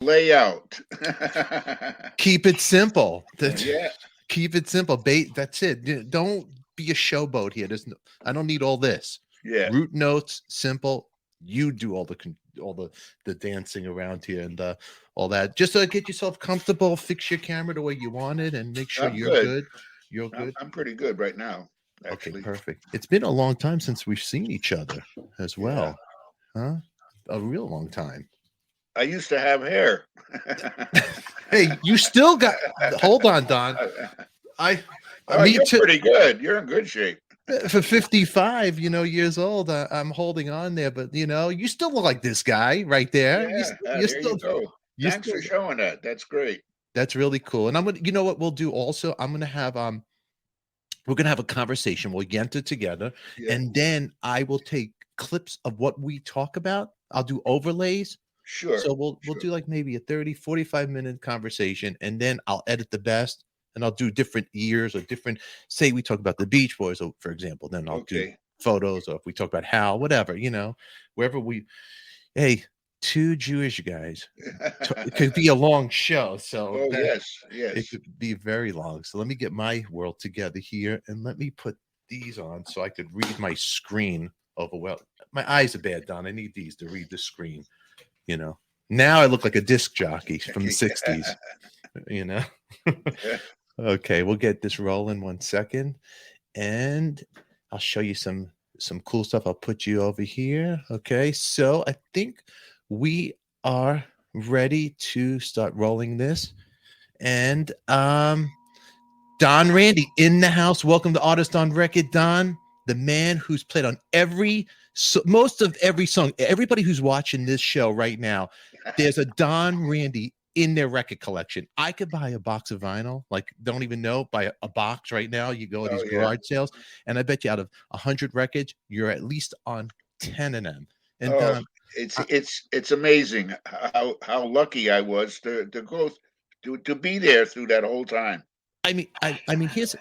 layout. Keep it simple. Yeah, Keep it simple. That's it. Don't be a showboat here. I don't need all this. yeah. Root notes, simple. You do all the dancing around here and all that. Just get yourself comfortable. Fix your camera the way you want it, and make sure I'm you're good. good. You're good. I'm pretty good right now, Okay, actually. perfect. It's been a long time since we've seen each other as Yeah. well, huh? A real long time. I used to have hair. Hey, you still got. Hold on, Don. I Oh, me you're too. pretty good. You're in good shape. For 55, years old, I'm holding on there, but you still look like this guy right there. Yeah, You're there you still, go. you're Thanks still. for showing that. That's great. That's really cool. And I'm gonna, what we'll do also. I'm gonna have we're gonna have a conversation. We'll get it together, Yeah, and then I will take clips of what we talk about. I'll do overlays. sure, So we'll sure. do like maybe a 30-45 minute conversation, and then I'll edit the best, and I'll do different years or different. Say we talk about the Beach Boys, for example, then I'll do Okay. photos, or if we talk about Hal, whatever, wherever we. Hey, two Jewish guys. It could be a long show, so Oh, that yes, it yes. could be very long. So let me get my world together here, and let me put these on so I could read my screen over. Well, my eyes are bad, Don. I need these to read the screen. You know. Now I look like a disc jockey from the 60s, you know. Okay, we'll get this rolling 1 second, and I'll show you some cool stuff. I'll put you over here. Okay. So I think we are ready to start rolling this. And Don Randi in the house. Welcome to Artist on Record, Don, the man who's played on most of every song. Everybody who's watching this show right now, there's a Don Randi in their record collection. I could buy a box of vinyl, like don't even know, buy a box right now. You go to Oh, these yeah. garage sales, and I bet you out of 100 records, you're at least on 10 of them. And Oh, Don, it's amazing how lucky I was to go to be there through that whole time. I mean, here's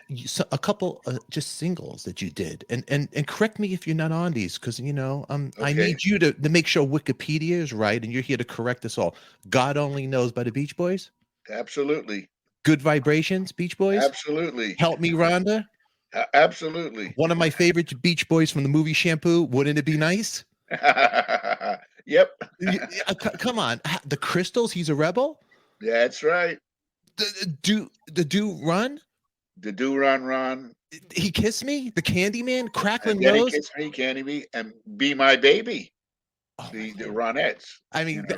a couple just singles that you did, and correct me if you're not on these, because I Okay. need you to make sure Wikipedia is right, and you're here to correct us all. God Only Knows by the Beach Boys, Absolutely. Good Vibrations, Beach Boys, Absolutely. Help Me Rhonda, Absolutely. one of my favorite Beach Boys from the movie Shampoo. Wouldn't it be nice? Yep. Come on, the Crystals. He's a rebel. That's right. The do run. The Do Run Run. He kissed me. The Candyman, And Crackling then he Rose. kissed me, Candy Me, and Be My Baby. Oh my The God. Ronettes. I You mean, know.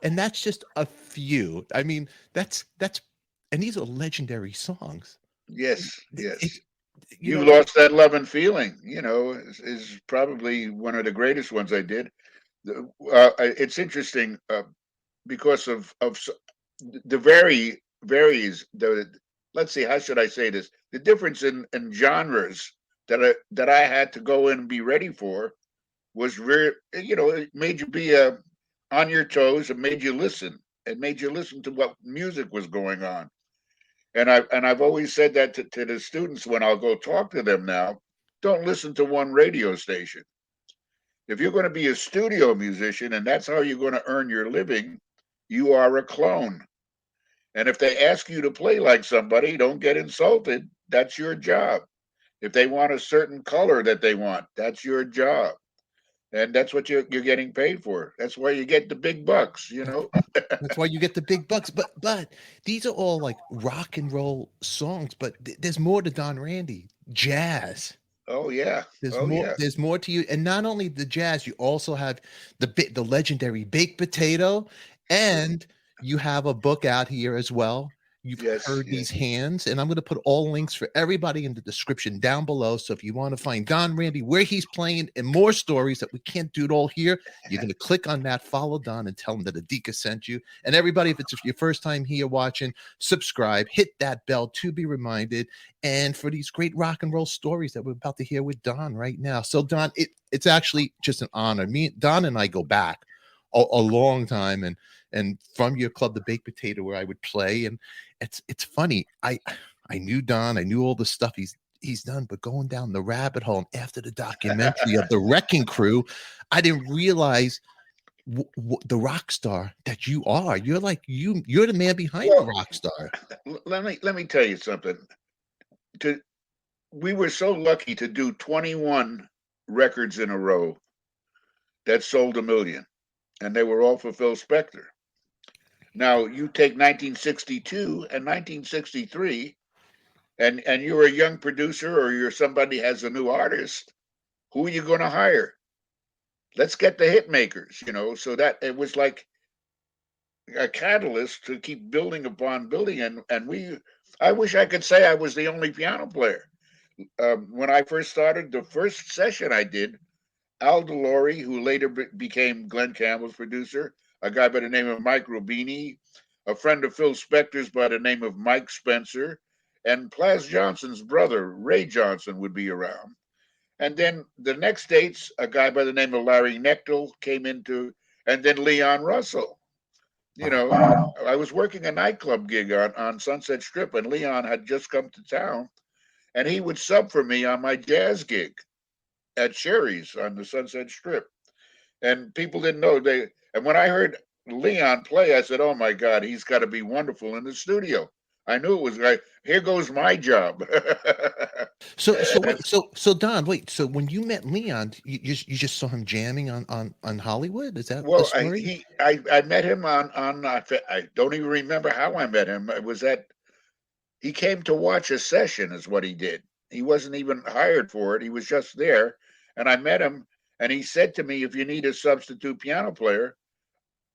and that's just a few. I mean, that's and these are legendary songs. Yes, It, yes. you You know, lost that love and feeling. Is probably one of the greatest ones I did. It's interesting because of the varies the. Let's see, how should I say this? The difference in genres that I had to go in and be ready for was very. It made you be on your toes. It made you listen. It made you listen to what music was going on. And I've always said that to the students when I'll go talk to them now. Don't listen to one radio station. If you're going to be a studio musician and that's how you're going to earn your living, you are a clone. And if they ask you to play like somebody, don't get insulted. That's your job. If they want a certain color that they want, that's your job. And that's what you're getting paid for. That's why you get the big bucks. that's why you get the big bucks. But these are all like rock and roll songs. But there's more to Don Randi. Jazz. Oh, yeah. There's Oh, more. yeah. There's more to you, and not only the jazz, you also have the legendary baked potato, and you have a book out here as well. You've Yes, heard these yes. hands, and I'm going to put all links for everybody in the description down below. So if you want to find Don Randi, where he's playing, and more stories that we can't do it all here, you're going to click on that, follow Don, and tell him that ADIKA sent you. And everybody, if it's your first time here watching, subscribe, hit that bell to be reminded, and for these great rock and roll stories that we're about to hear with Don right now. So Don, it's actually just an honor. Don and I go back a long time, and from your club, the Baked Potato, where I would play, and it's funny. I knew Don, I knew all the stuff he's done, but going down the rabbit hole, and after the documentary of the Wrecking Crew, I didn't realize the rock star that you are. You're like you're the man behind the Well, rock star. let me tell you something. We were so lucky to do 21 records in a row that sold 1 million, and they were all for Phil Spector. Now you take 1962 and 1963, and you're a young producer or you're somebody has a new artist. Who are you going to hire? Let's get the hit makers, So that it was like a catalyst to keep building upon building, and I wish I could say I was the only piano player. When I first started, the first session I did, Al DeLore, who later became Glen Campbell's producer, a guy by the name of Mike Rubini, a friend of Phil Spector's by the name of Mike Spencer, and Plas Johnson's brother, Ray Johnson, would be around. And then the next dates, a guy by the name of Larry Knechtel came into, and then Leon Russell. I was working a nightclub gig on Sunset Strip, and Leon had just come to town, and he would sub for me on my jazz gig at Sherry's on the Sunset Strip. And people didn't know and when I heard Leon play, I said, "Oh my God, he's got to be wonderful in the studio." I knew it was like, here goes my job. So Don, wait. So when you met Leon, you just saw him jamming on Hollywood? Is that the Well, story? I met him on I don't even remember how I met him. It was he came to watch a session, is what he did. He wasn't even hired for it. He was just there, and I met him, and he said to me, "If you need a substitute piano player,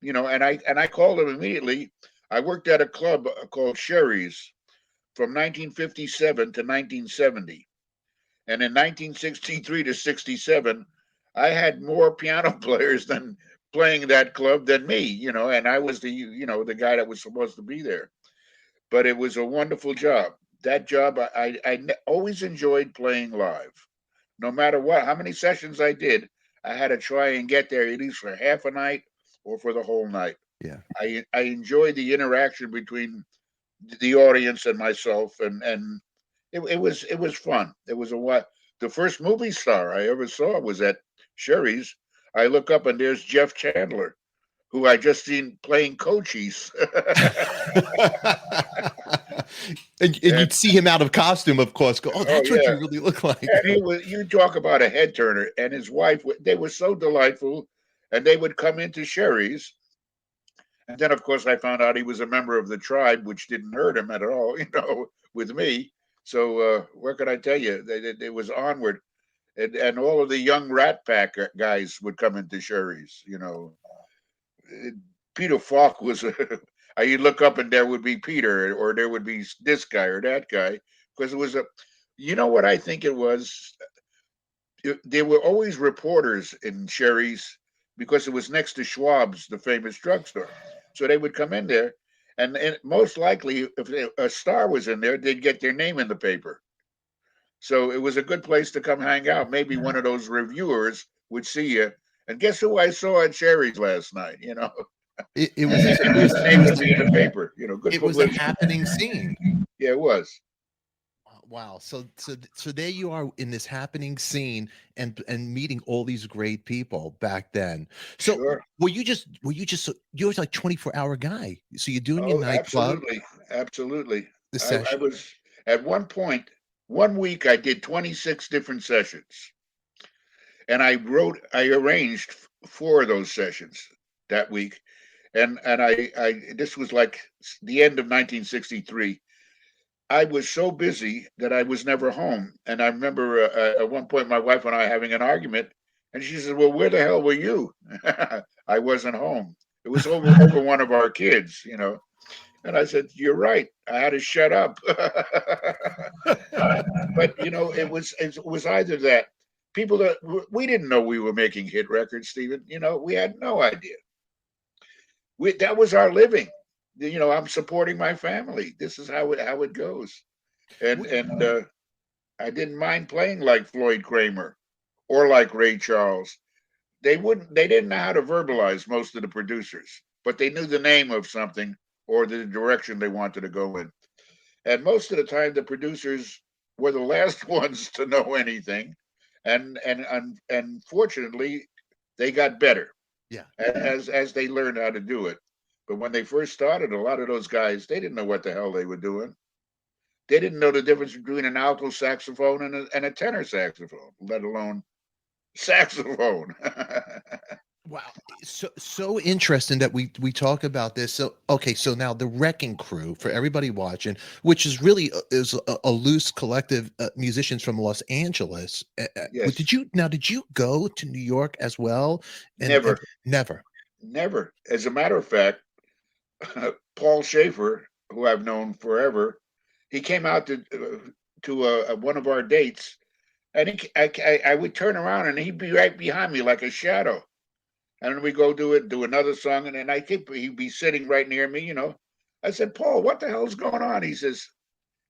and I called him immediately. I worked at a club called Sherry's from 1957 to 1970. And in 1963 to 67, I had more piano players than playing that club than me, and I was the guy that was supposed to be there. But it was a wonderful job. That job, I always enjoyed playing live. No matter how many sessions I did, I had to try and get there at least for half a night or for the whole night. Yeah. I enjoyed the interaction between the audience and myself, and it was fun. It was the first movie star I ever saw was at Sherry's. I look up and there's Jeff Chandler, who I just seen playing Cochise. and you'd see him out of costume, of course. Go, oh, that's what you really look like. And you talk about a head turner, and his wife. They were so delightful, and they would come into Sherry's. And then, of course, I found out he was a member of the tribe, which didn't hurt him at all, with me. So what could I tell you? It was onward. And all of the young Rat Pack guys would come into Sherry's, Peter Falk was, you look up and there would be Peter, or there would be this guy or that guy, because it was what I think it was? There were always reporters in Sherry's because it was next to Schwab's, the famous drugstore. So they would come in there, and most likely, if a star was in there, they'd get their name in the paper. So it was a good place to come hang out. Maybe one of those reviewers would see you. And guess who I saw at Sherry's last night? It was the name would be in the paper. Good. It was a happening scene. Yeah, it was. Wow. So there you are in this happening scene and meeting all these great people back then. So sure. were you like 24-hour guy? So you're doing your nightclub? Absolutely. I was at one point, 1 week I did 26 different sessions. And I arranged 4 of those sessions that week. And this was like the end of 1963. I was so busy that I was never home. And I remember at one point my wife and I having an argument, and she said, "Well, where the hell were you?" I wasn't home. It was over one of our kids, And I said, "You're right. I had to shut up." But it was either that people that we didn't know we were making hit records, Stephen. We had no idea. That was our living. I'm supporting my family. This is how it goes. And I didn't mind playing like Floyd Kramer or like Ray Charles. They didn't know how to verbalize, most of the producers, but they knew the name of something or the direction they wanted to go in. And most of the time, the producers were the last ones to know anything. And fortunately, they got better. Yeah. as they learned how to do it. But when they first started, a lot of those guys, they didn't know what the hell they were doing. They didn't know the difference between an alto saxophone and a tenor saxophone, let alone saxophone. Wow, so interesting that we talk about this. So okay, so now the Wrecking Crew for everybody watching, which is really is a loose collective musicians from Los Angeles. Yes, Did you go to New York as well? And never, never. never. As a matter of fact, Paul Schaefer, who I've known forever, he came out to one of our dates, and I would turn around and he'd be right behind me like a shadow. And then we go do another song, and then I think he'd be sitting right near me, you know. I said, Paul, what the hell's going on? He says,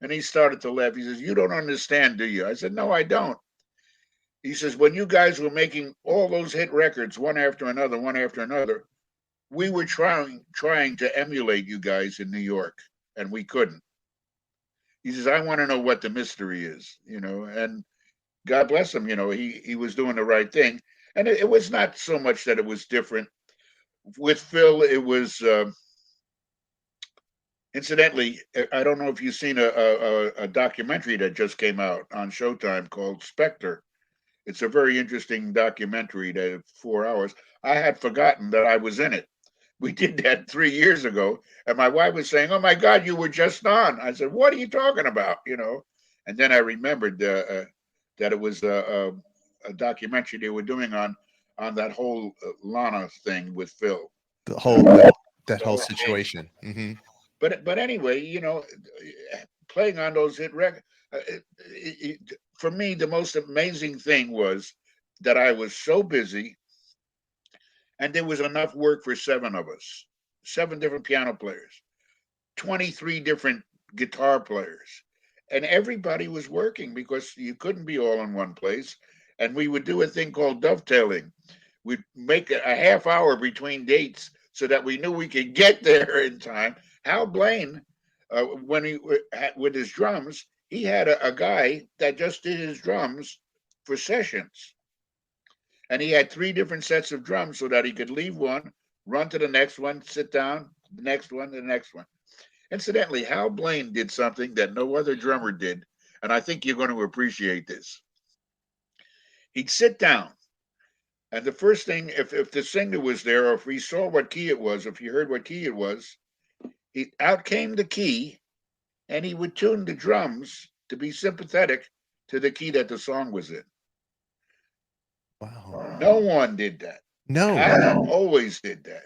and he started to laugh. He says, you don't understand, do you? I said, no, I don't. He says, when you guys were making all those hit records, one after another, we were trying to emulate you guys in New York, and we couldn't. He says, I want to know what the mystery is, you know, and God bless him, you know, he was doing the right thing. And it was not so much that it was different. With Phil, it was incidentally, I don't know if you've seen a documentary that just came out on Showtime called Spector. It's a very interesting documentary that 4 hours. I had forgotten that I was in it. We did that 3 years ago, and my wife was saying, "Oh my God, you were just on." I said, "What are you talking about?" You know, and then I remembered that it was a documentary they were doing on that whole Lana thing with Phil. The Uh, whole that the whole whole thing. situation. But anyway, you know, playing on those hit records. For me, the most amazing thing was that I was so busy, and there was enough work for seven of us, seven different piano players, 23 different guitar players, and everybody was working because you couldn't be all in one place. And we would do a thing called dovetailing. We'd make a half hour between dates so that we knew we could get there in time. Hal Blaine, when he with his drums, he had a guy that just did his drums for sessions, and he had three different sets of drums so that he could leave one, run to the next one, sit down, the next one, the next one. Incidentally, Hal Blaine did something that no other drummer did, and I think you're going to appreciate this. He'd sit down, and the first thing, if the singer was there, or if we saw what key it was, if you heard what key it was, he out came the key, and he would tune the drums to be sympathetic to the key that the song was in. Wow. No one did that. No. Hal always did that.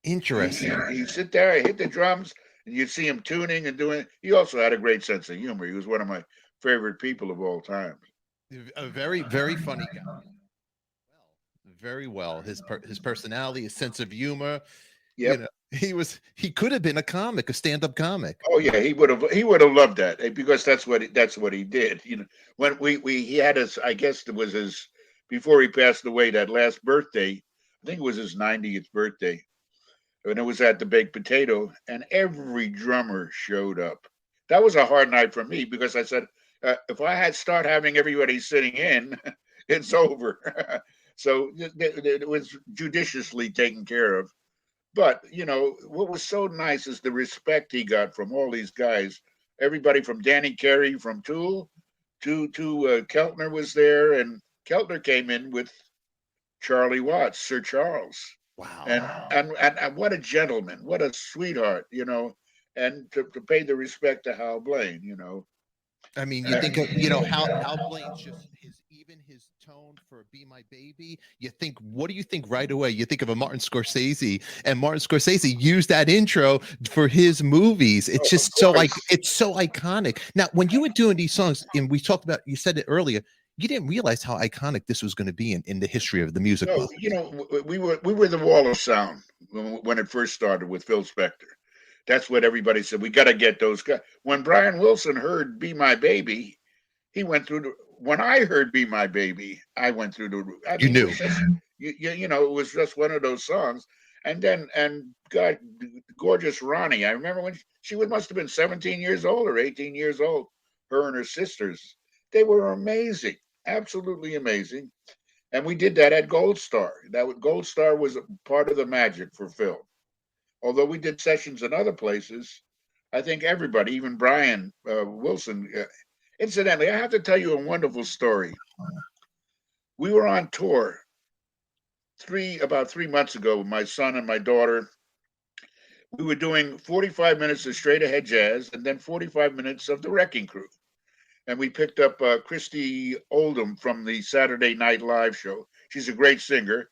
Interesting. He'd sit there, hit the drums, and you'd see him tuning and doing. He also had a great sense of humor. He was one of my favorite people of all time. A very, very funny guy. Well, very well. His personality, his sense of humor. You Yep. know, he could have been a comic, a stand-up comic. Oh yeah, he would have loved that because that's what he did. You know, when we he had his, I guess it was his, before he passed away, that last birthday. I think it was his 90th birthday, and it was at the Baked Potato, and every drummer showed up. That was a hard night for me because I said, if I had start having everybody sitting in, it's over. So it was judiciously taken care of. But you know what was so nice is the respect he got from all these guys. Everybody from Danny Carey from Tool to Keltner was there, and Keltner came in with Charlie Watts, Sir Charles, Wow. and what a gentleman, what a sweetheart, you know, and to pay the respect to Hal Blaine, you know. I mean, you think of, Hal Blaine's just his tone for "Be My Baby." You think, what do you think right away? You think of a Martin Scorsese, and Martin Scorsese used that intro for his movies. It's Oh, of just so course. it's so iconic. Now, when you were doing these songs, and we talked about, you said it earlier, you didn't realize how iconic this was going to be in the history of the music No, book. you know, we were the wall of sound when it first started with Phil Spector. That's what everybody said. We got to get those guys. When Brian Wilson heard "Be My Baby," he went through the. When I heard "Be My Baby," I went through the. I You mean, it knew. was just you know, it was just one of those songs. And God, gorgeous Ronnie. I remember when she must have been 17 years old or 18 years old. Her and her sisters, they were amazing, absolutely amazing. And we did that at Gold Star. Gold Star was part of the magic for Phil. Although we did sessions in other places, I think everybody, even Brian Wilson. Incidentally, I have to tell you a wonderful story. We were on tour about 3 months ago with my son and my daughter. We were doing 45 minutes of straight ahead jazz and then 45 minutes of the Wrecking Crew. And we picked up Christy Oldham from the Saturday Night Live show. She's a great singer.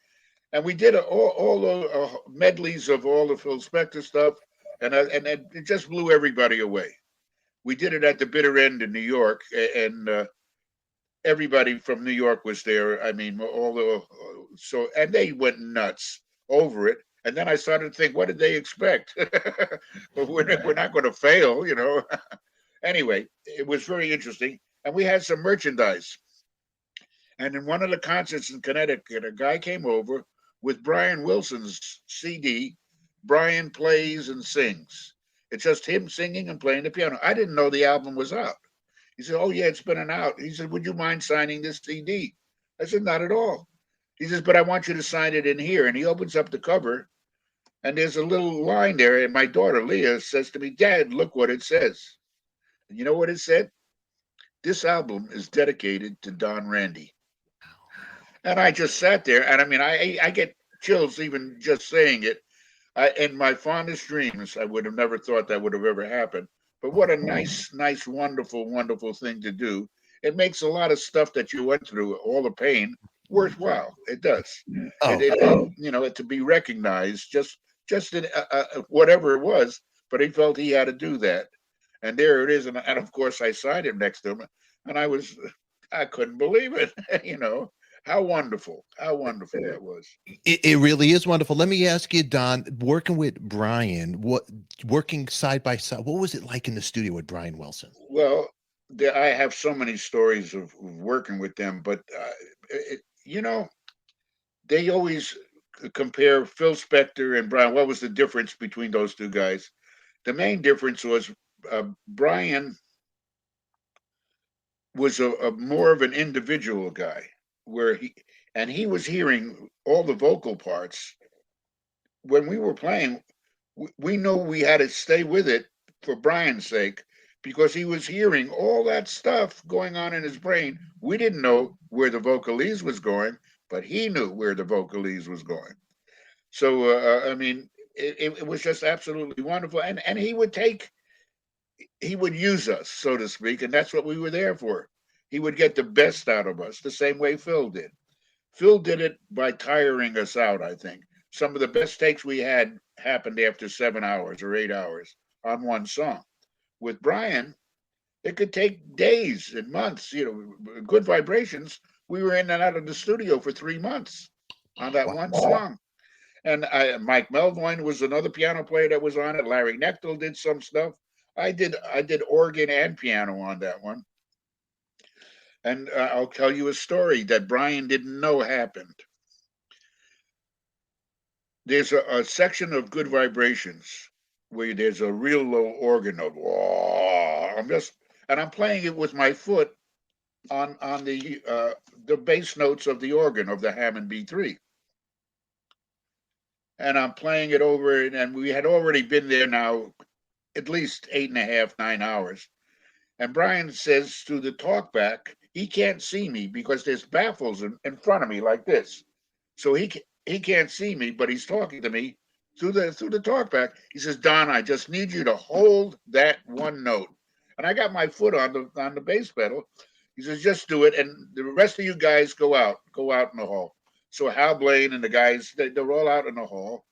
And we did all the medleys of all the Phil Spector stuff. And it just blew everybody away. We did it at the bitter end in New York. And everybody from New York was there. I mean, and they went nuts over it. And then I started to think, what did they expect? But we're not going to fail, you know. Anyway, it was very interesting. And we had some merchandise. And in one of the concerts in Connecticut, a guy came over with Brian Wilson's CD, Brian Plays and Sings. It's just him singing and playing the piano. I didn't know the album was out. He said, oh, yeah, it's been out. He said, would you mind signing this CD? I said, not at all. He says, but I want you to sign it in here. And he opens up the cover, and there's a little line there. And my daughter, Leah, says to me, Dad, look what it says. And you know what it said? This album is dedicated to Don Randi. And I just sat there, and I mean, I get chills even just saying it. In my fondest dreams, I would have never thought that would have ever happened. But what a nice, wonderful, wonderful thing to do. It makes a lot of stuff that you went through, all the pain, worthwhile. It does. To be recognized, just in whatever it was. But he felt he had to do that. And there it is. And of course, I signed him next to him. And I couldn't believe it. How wonderful that was. It really is wonderful. Let me ask you, Don, working with Brian, working side by side, what was it like in the studio with Brian Wilson? Well, I have so many stories of working with them, but they always compare Phil Spector and Brian. What was the difference between those two guys? The main difference was Brian was a more of an individual guy, where he was hearing all the vocal parts. When we were playing, we knew we had to stay with it for Brian's sake, because he was hearing all that stuff going on in his brain. We didn't know where the vocalese was going, but he knew where the vocalese was going. So, I mean, it was just absolutely wonderful. And he would use us, so to speak, and that's what we were there for. He would get the best out of us, the same way Phil did. Phil did it by tiring us out, I think. Some of the best takes we had happened after 7 hours or 8 hours on one song. With Brian, it could take days and months. Good Vibrations, we were in and out of the studio for 3 months on that one song. And Mike Melvoin was another piano player that was on it. Larry Knechtel did some stuff. I did organ and piano on that one. And I'll tell you a story that Brian didn't know happened. There's a section of Good Vibrations where there's a real low organ note. I'm playing it with my foot on the bass notes of the organ of the Hammond B3. And I'm playing it over, and we had already been there now at least 8.5, 9 hours. And Brian says through the talkback, he can't see me because there's baffles in front of me like this. So he can't see me, but he's talking to me through the talkback. He says, Don, I just need you to hold that one note. And I got my foot on the bass pedal. He says, just do it. And the rest of you guys go out in the hall. So Hal Blaine and the guys, they're all out in the hall.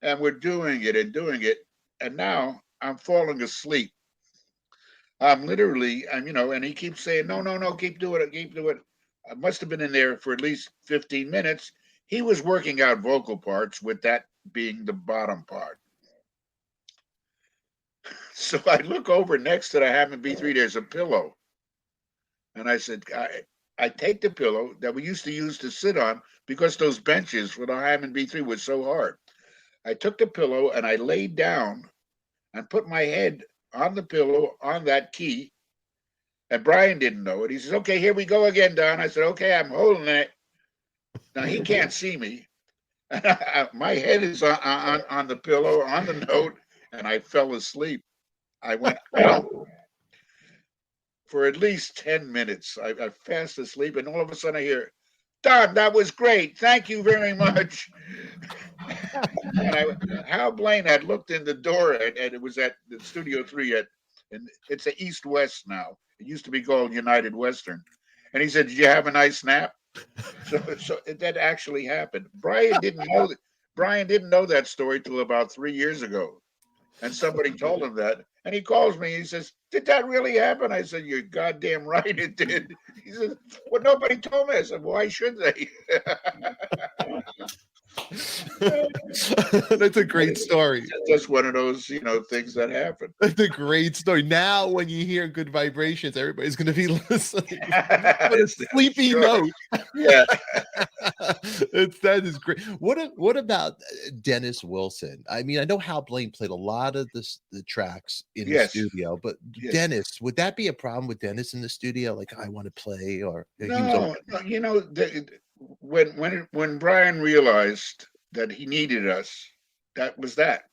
And we're doing it. And now I'm falling asleep. I'm literally, and he keeps saying, no, keep doing it. I must have been in there for at least 15 minutes. He was working out vocal parts, with that being the bottom part. So I look over next to the Hammond B3, there's a pillow. And I said, I take the pillow that we used to use to sit on, because those benches for the Hammond B3 was so hard. I took the pillow and I laid down and put my head on the pillow on that key. And Brian didn't know it. He says, okay, here we go again, Don. I said, okay, I'm holding it. Now he can't see me. My head is on the pillow, on the note, and I fell asleep. I went out for at least 10 minutes. I fast asleep, and all of a sudden I hear, Don, that was great. Thank you very much. And Hal Blaine had looked in the door, and it was at the Studio 3 and it's a East West now. It used to be called United Western. And he said, did you have a nice nap? So that actually happened. Brian didn't know that story till about 3 years ago. And somebody told him that. And he calls me. He says, did that really happen? I said, you're goddamn right it did. He says, well, nobody told me. I said, why should they? That's a great story. It's just one of those, things that happen. That's a great story. Now, when you hear Good Vibrations, everybody's going to be listening. But a sleepy note. Yeah. That is great. What about Dennis Wilson? I mean, I know Hal Blaine played a lot of the tracks in the studio, but Dennis, would that be a problem with Dennis in the studio? Like, I want to play, or no, when Brian realized that he needed us, that was that.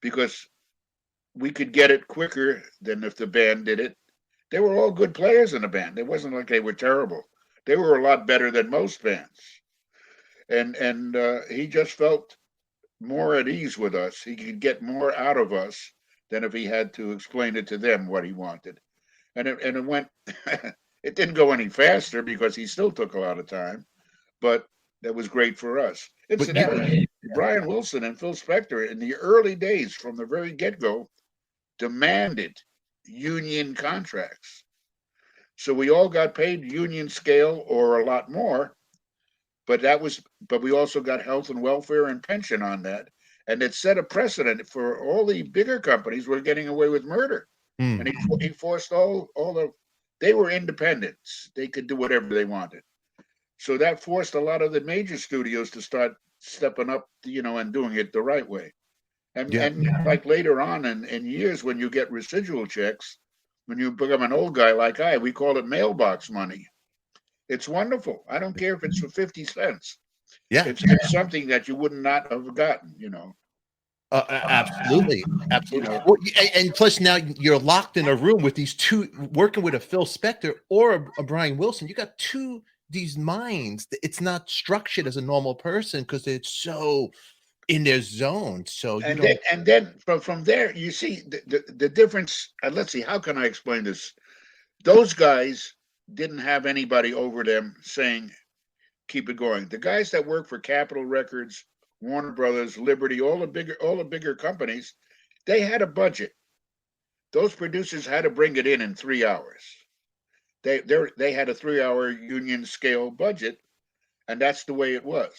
Because we could get it quicker than if the band did it. They were all good players in the band. It wasn't like they were terrible. They were a lot better than most bands. And he just felt more at ease with us. He could get more out of us than if he had to explain it to them what he wanted. And it went it didn't go any faster because he still took a lot of time, but that was great for us. Incidentally, Brian Wilson and Phil Spector in the early days, from the very get-go, demanded union contracts. So we all got paid union scale or a lot more, but we also got health and welfare and pension on that. And it set a precedent for all the bigger companies were getting away with murder. And he forced they were independents. They could do whatever they wanted. So that forced a lot of the major studios to start stepping up, and doing it the right way. And like later on in years, when you get residual checks, when you become an old guy like we call it mailbox money. It's wonderful. I don't care if it's for 50 cents. Yeah. It's something that you would not have gotten, Absolutely. Well, and plus now you're locked in a room with these two, working with a Phil Spector or a Brian Wilson. You got these minds. It's not structured as a normal person because it's so in their zone. So then from there, you see the difference. Let's see, how can I explain this? Those guys didn't have anybody over them saying, keep it going. The guys that work for Capitol Records, Warner Brothers, Liberty, all the bigger companies, they had a budget. Those producers had to bring it in 3 hours. They had a 3-hour union scale budget, and that's the way it was.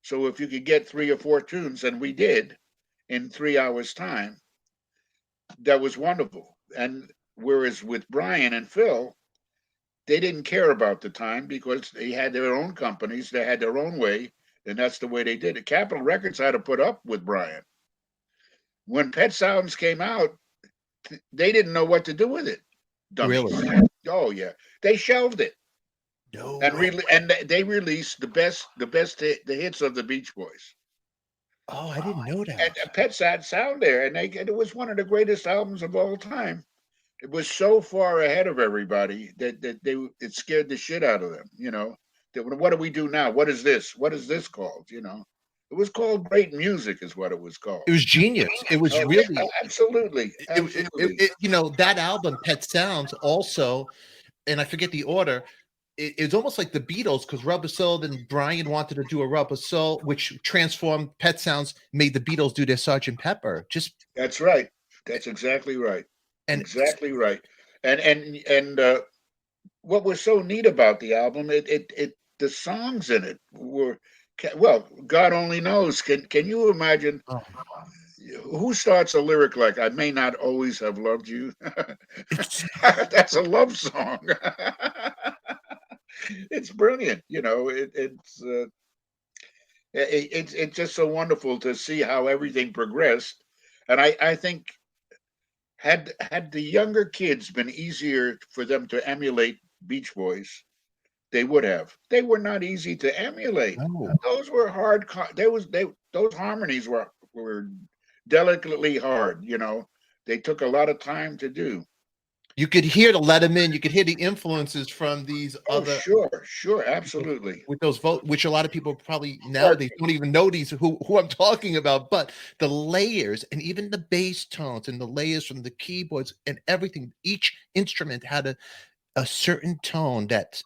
So if you could get 3 or 4 tunes, and we did, in 3 hours time, that was wonderful. And whereas with Brian and Phil, they didn't care about the time because they had their own companies, they had their own way, and that's the way they did it. Capitol Records had to put up with Brian. When Pet Sounds came out, they didn't know what to do with it. Dummies. Really? Oh yeah, they shelved it. No. And they released the hits of the Beach Boys. Oh, I didn't know that. And Pet Sound there, and it was one of the greatest albums of all time. It was so far ahead of everybody that it scared the shit out of them. What do we do now? What is this? What is this called? It was called great music, is what it was called. It was genius. It was really absolutely. That album, Pet Sounds, also, and I forget the order. It's almost like the Beatles, because Rubber Soul and Brian wanted to do a Rubber Soul, which transformed Pet Sounds, made the Beatles do their Sgt. Pepper. That's right. That's exactly right. Exactly right. And what was so neat about the album, the songs in it were, well, God only knows. Can you imagine who starts a lyric like, I may not always have loved you? That's a love song. It's brilliant. It's just so wonderful to see how everything progressed. And I think had the younger kids been easier for them to emulate Beach Boys, they would have. They were not easy to emulate. No. Those were hard. Those harmonies were delicately hard. They took a lot of time to do. You could hear the Letterman. You could hear the influences from these Oh, other sure, absolutely. with those which a lot of people probably But nowadays don't even know these who I'm talking about. But the layers and even the bass tones and the layers from the keyboards and everything, each instrument had a certain tone that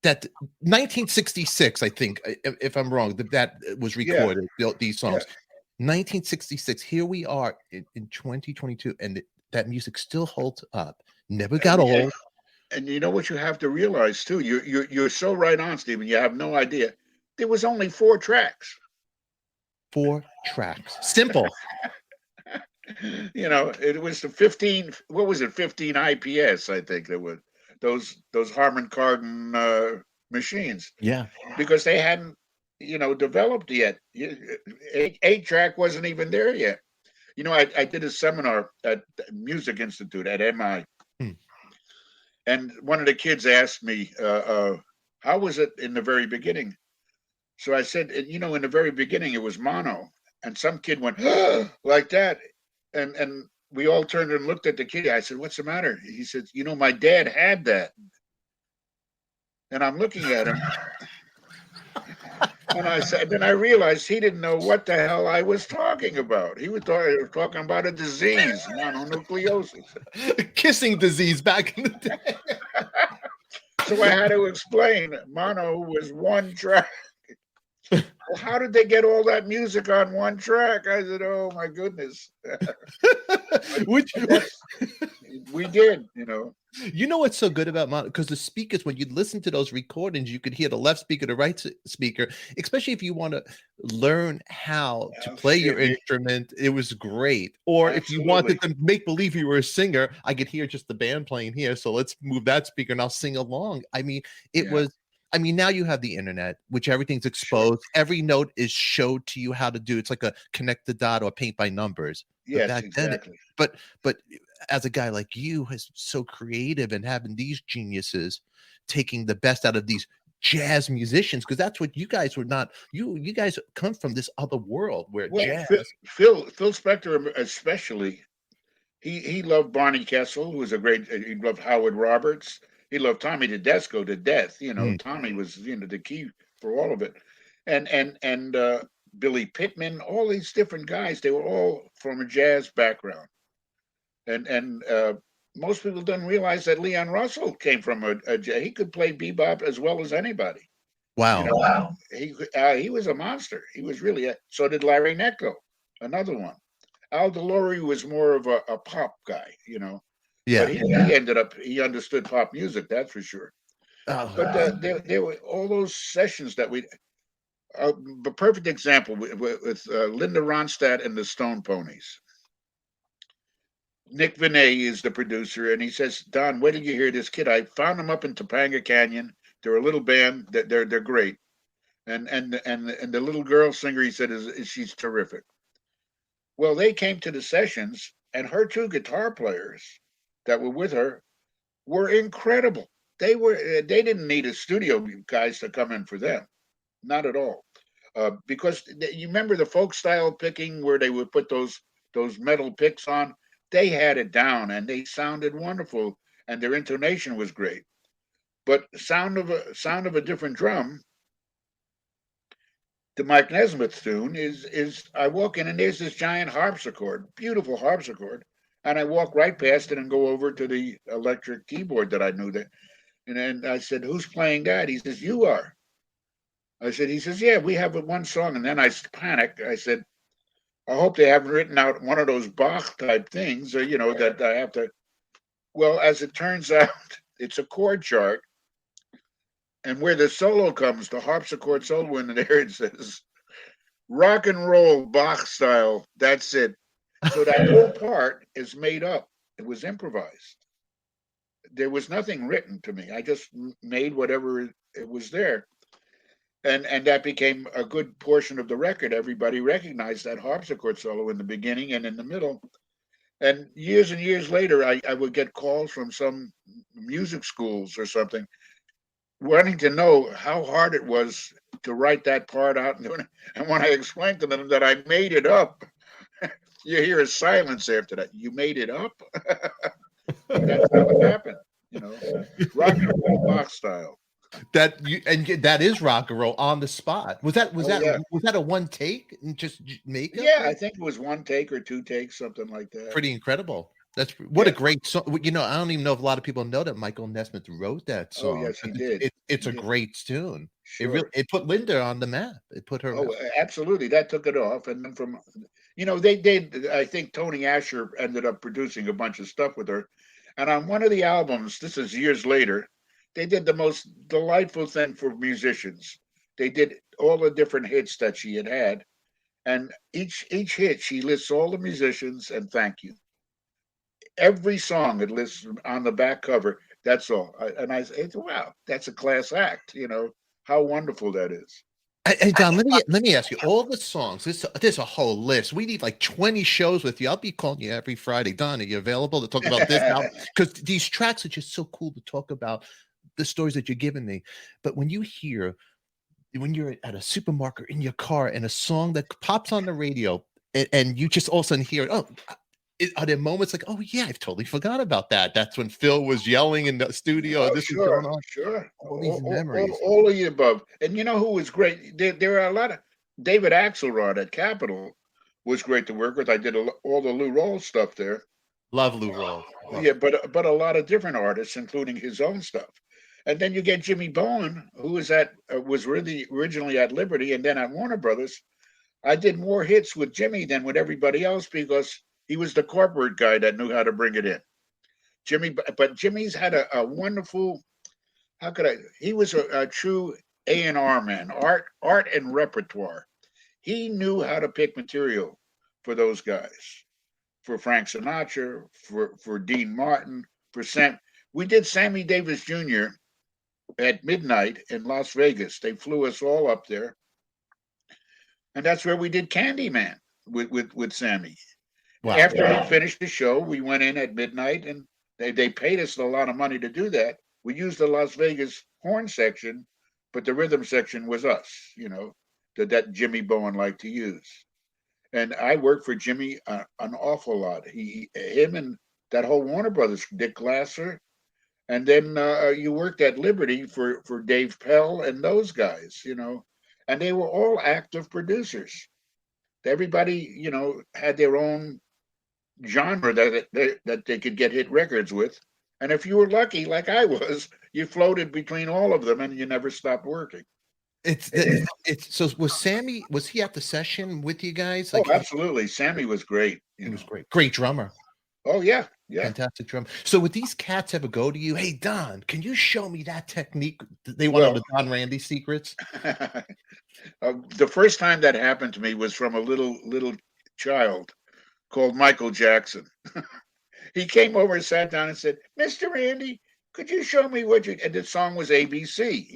1966, I think, if I'm wrong, that was yeah, recorded, these yeah. songs. 1966. Here we are in 2022, and that music still holds up. Never got old. And you know what you have to realize too. You're so right on, Stephen. You have no idea. There was only 4 tracks. 4 tracks. Simple. It was the 15. What was it? 15 IPS. I think there were those Harman Kardon machines. Yeah. Because they hadn't developed yet. 8-track wasn't even there yet. I did a seminar at Music Institute at MI. And one of the kids asked me, how was it in the very beginning? So I said, in the very beginning, it was mono. And some kid went, like that. And we all turned and looked at the kid. I said, what's the matter? He said, my dad had that. And I'm looking at him. And I said, then I realized he didn't know what the hell I was talking about. He was talking about a disease, mononucleosis. Kissing disease back in the day. So I had to explain mono was 1 track. Well, how did they get all that music on 1 track? I said, oh my goodness. Which we did, You know what's so good about mono? Because the speakers, when you listen to those recordings, you could hear the left speaker, the right speaker, especially if you want to learn how to play your instrument. It was great. Or if you wanted to make believe you were a singer, I could hear just the band playing here. So let's move that speaker and I'll sing along. I mean, now you have the internet, which everything's exposed. Sure. Every note is showed to you how to do. It's like a connect the dot or paint by numbers. Yes, exactly. But as a guy like you, who's so creative and having these geniuses taking the best out of these jazz musicians, because that's what you guys were not. You guys come from this other world where jazz. Phil Spector especially, he loved Barney Kessel, who was a great. He loved Howard Roberts. He loved Tommy Tedesco to death. Tommy was the key for all of it, and Billy Pittman, all these different guys. They were all from a jazz background, and most people don't realize that Leon Russell came from a jazz. He could play bebop as well as anybody. Wow! Wow! He was a monster. He was really. So did Larry Necko, another one. Al DeLory was more of a pop guy. Yeah, but he understood pop music, that's for sure. But there were all those sessions that a perfect example with Linda Ronstadt and the Stone Ponies. Nick Vinay is the producer, and he says, Don, wait till you hear this kid. I found them up in Topanga Canyon. They're a little band. They're great. And the little girl singer, he said, she's terrific. Well, they came to the sessions, and her 2 guitar players that were with her were incredible. They didn't need a studio guys to come in for them, not at all, because you remember the folk style picking where they would put those metal picks on. They had it down and they sounded wonderful, and their intonation was great. But sound of a different drum. The Mike Nesmith tune is I walk in and there's this giant harpsichord, beautiful harpsichord. And I walk right past it and go over to the electric keyboard that I knew that. And then I said, who's playing that? He says, you are. He says, yeah, we have 1 song. And then I panicked. I said, I hope they haven't written out one of those Bach type things, that I have to. Well, as it turns out, it's a chord chart. And where the solo comes, the harpsichord solo in there, it says, rock and roll Bach style. That's it. So that whole part is made up. It was improvised. There was nothing written to me. I just made whatever it was there. And that became a good portion of the record. Everybody recognized that harpsichord solo in the beginning and in the middle. And years later, I would get calls from some music schools or something. wanting to know how hard it was to write that part out. And when I explained to them that I made it up, you hear a silence after that. You made it up? But that's how it happened, you know, rock and roll Bach style. That is rock and roll on the spot. Was that Oh yeah, a one take and just makeup? yeah. I think it was one take or two takes, something like that. Pretty incredible. That's what a Yeah. great song. You know, I don't even know if a lot of people know that Michael Nesmith wrote that Oh song. yes, he did. It's He a did. great tune. Sure. It put Linda on the map. It put her. Oh, absolutely. That took it off. And then from, they did. I think Tony Asher ended up producing a bunch of stuff with her. And on one of the albums, this is years later, they did the most delightful thing for musicians. They did all the different hits that she had had, and each hit she lists all the musicians and thank you. Every song it lists on the back cover. That's all. And I said, wow, that's a class act. How wonderful that is. Hey Don, let me ask you. All the songs. There's a whole list. We need like 20 shows with you. I'll be calling you every Friday. Don, are you available to talk about this now? Because these tracks are just so cool to talk about the stories that you're giving me. But when you're at a supermarket in your car and a song that pops on the radio and you just all of a sudden hear, are there moments like, oh yeah, I've totally forgot about that. That's when Phil was yelling in the studio. Oh, This is sure, going on. sure. All these memories. All of the above. And you know who was great? There are a lot of David Axelrod at Capitol was great to work with. I did all the Lou Rawls stuff there. Love Lou Rawls. Yeah, but a lot of different artists, including his own stuff. And then you get Jimmy Bowen, who was really originally at Liberty and then at Warner Brothers. I did more hits with Jimmy than with everybody else because he was the corporate guy that knew how to bring it in. But Jimmy's had a wonderful. How could I? He was a true A&R man, art and repertoire. He knew how to pick material for those guys, for Frank Sinatra, for Dean Martin, for Sam. We did Sammy Davis Jr. at midnight in Las Vegas. They flew us all up there, and that's where we did Candyman with Sammy. Wow. After we finished the show, we went in at midnight, and they paid us a lot of money to do that. We used the Las Vegas horn section, but the rhythm section was us, that Jimmy Bowen liked to use. And I worked for Jimmy an awful lot. Him and that whole Warner Brothers, Dick Glasser, and then you worked at Liberty for Dave Pell and those guys, and they were all active producers. Everybody, had their own genre that they could get hit records with. And if you were lucky, like I was, you floated between all of them and you never stopped working. So was he at the session with you guys? Oh, absolutely. Sammy was great. He was great. Great drummer. Oh, yeah. Yeah. Fantastic drum. So would these cats ever go to you? Hey, Don, can you show me that technique? They want the Don Randi secrets. The first time that happened to me was from a little child called Michael Jackson. He came over and sat down and said, Mr. Randi, could you show me and the song was ABC,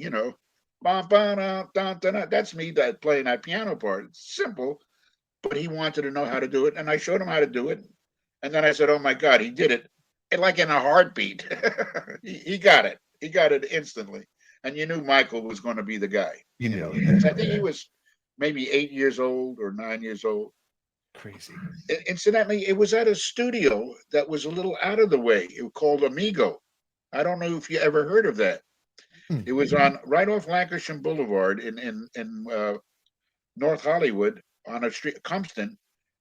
That's me playing that piano part. It's simple, but he wanted to know how to do it. And I showed him how to do it. And then I said, oh my God, he did it. And like in a heartbeat. he got it. He got it instantly. And you knew Michael was going to be the guy. I think he was maybe 8 years old or 9 years old. Crazy. Incidentally, it was at a studio that was a little out of the way. It was called Amigo. I don't know if you ever heard of that. It was on right off Lancashire Boulevard in North Hollywood on a street, Compton,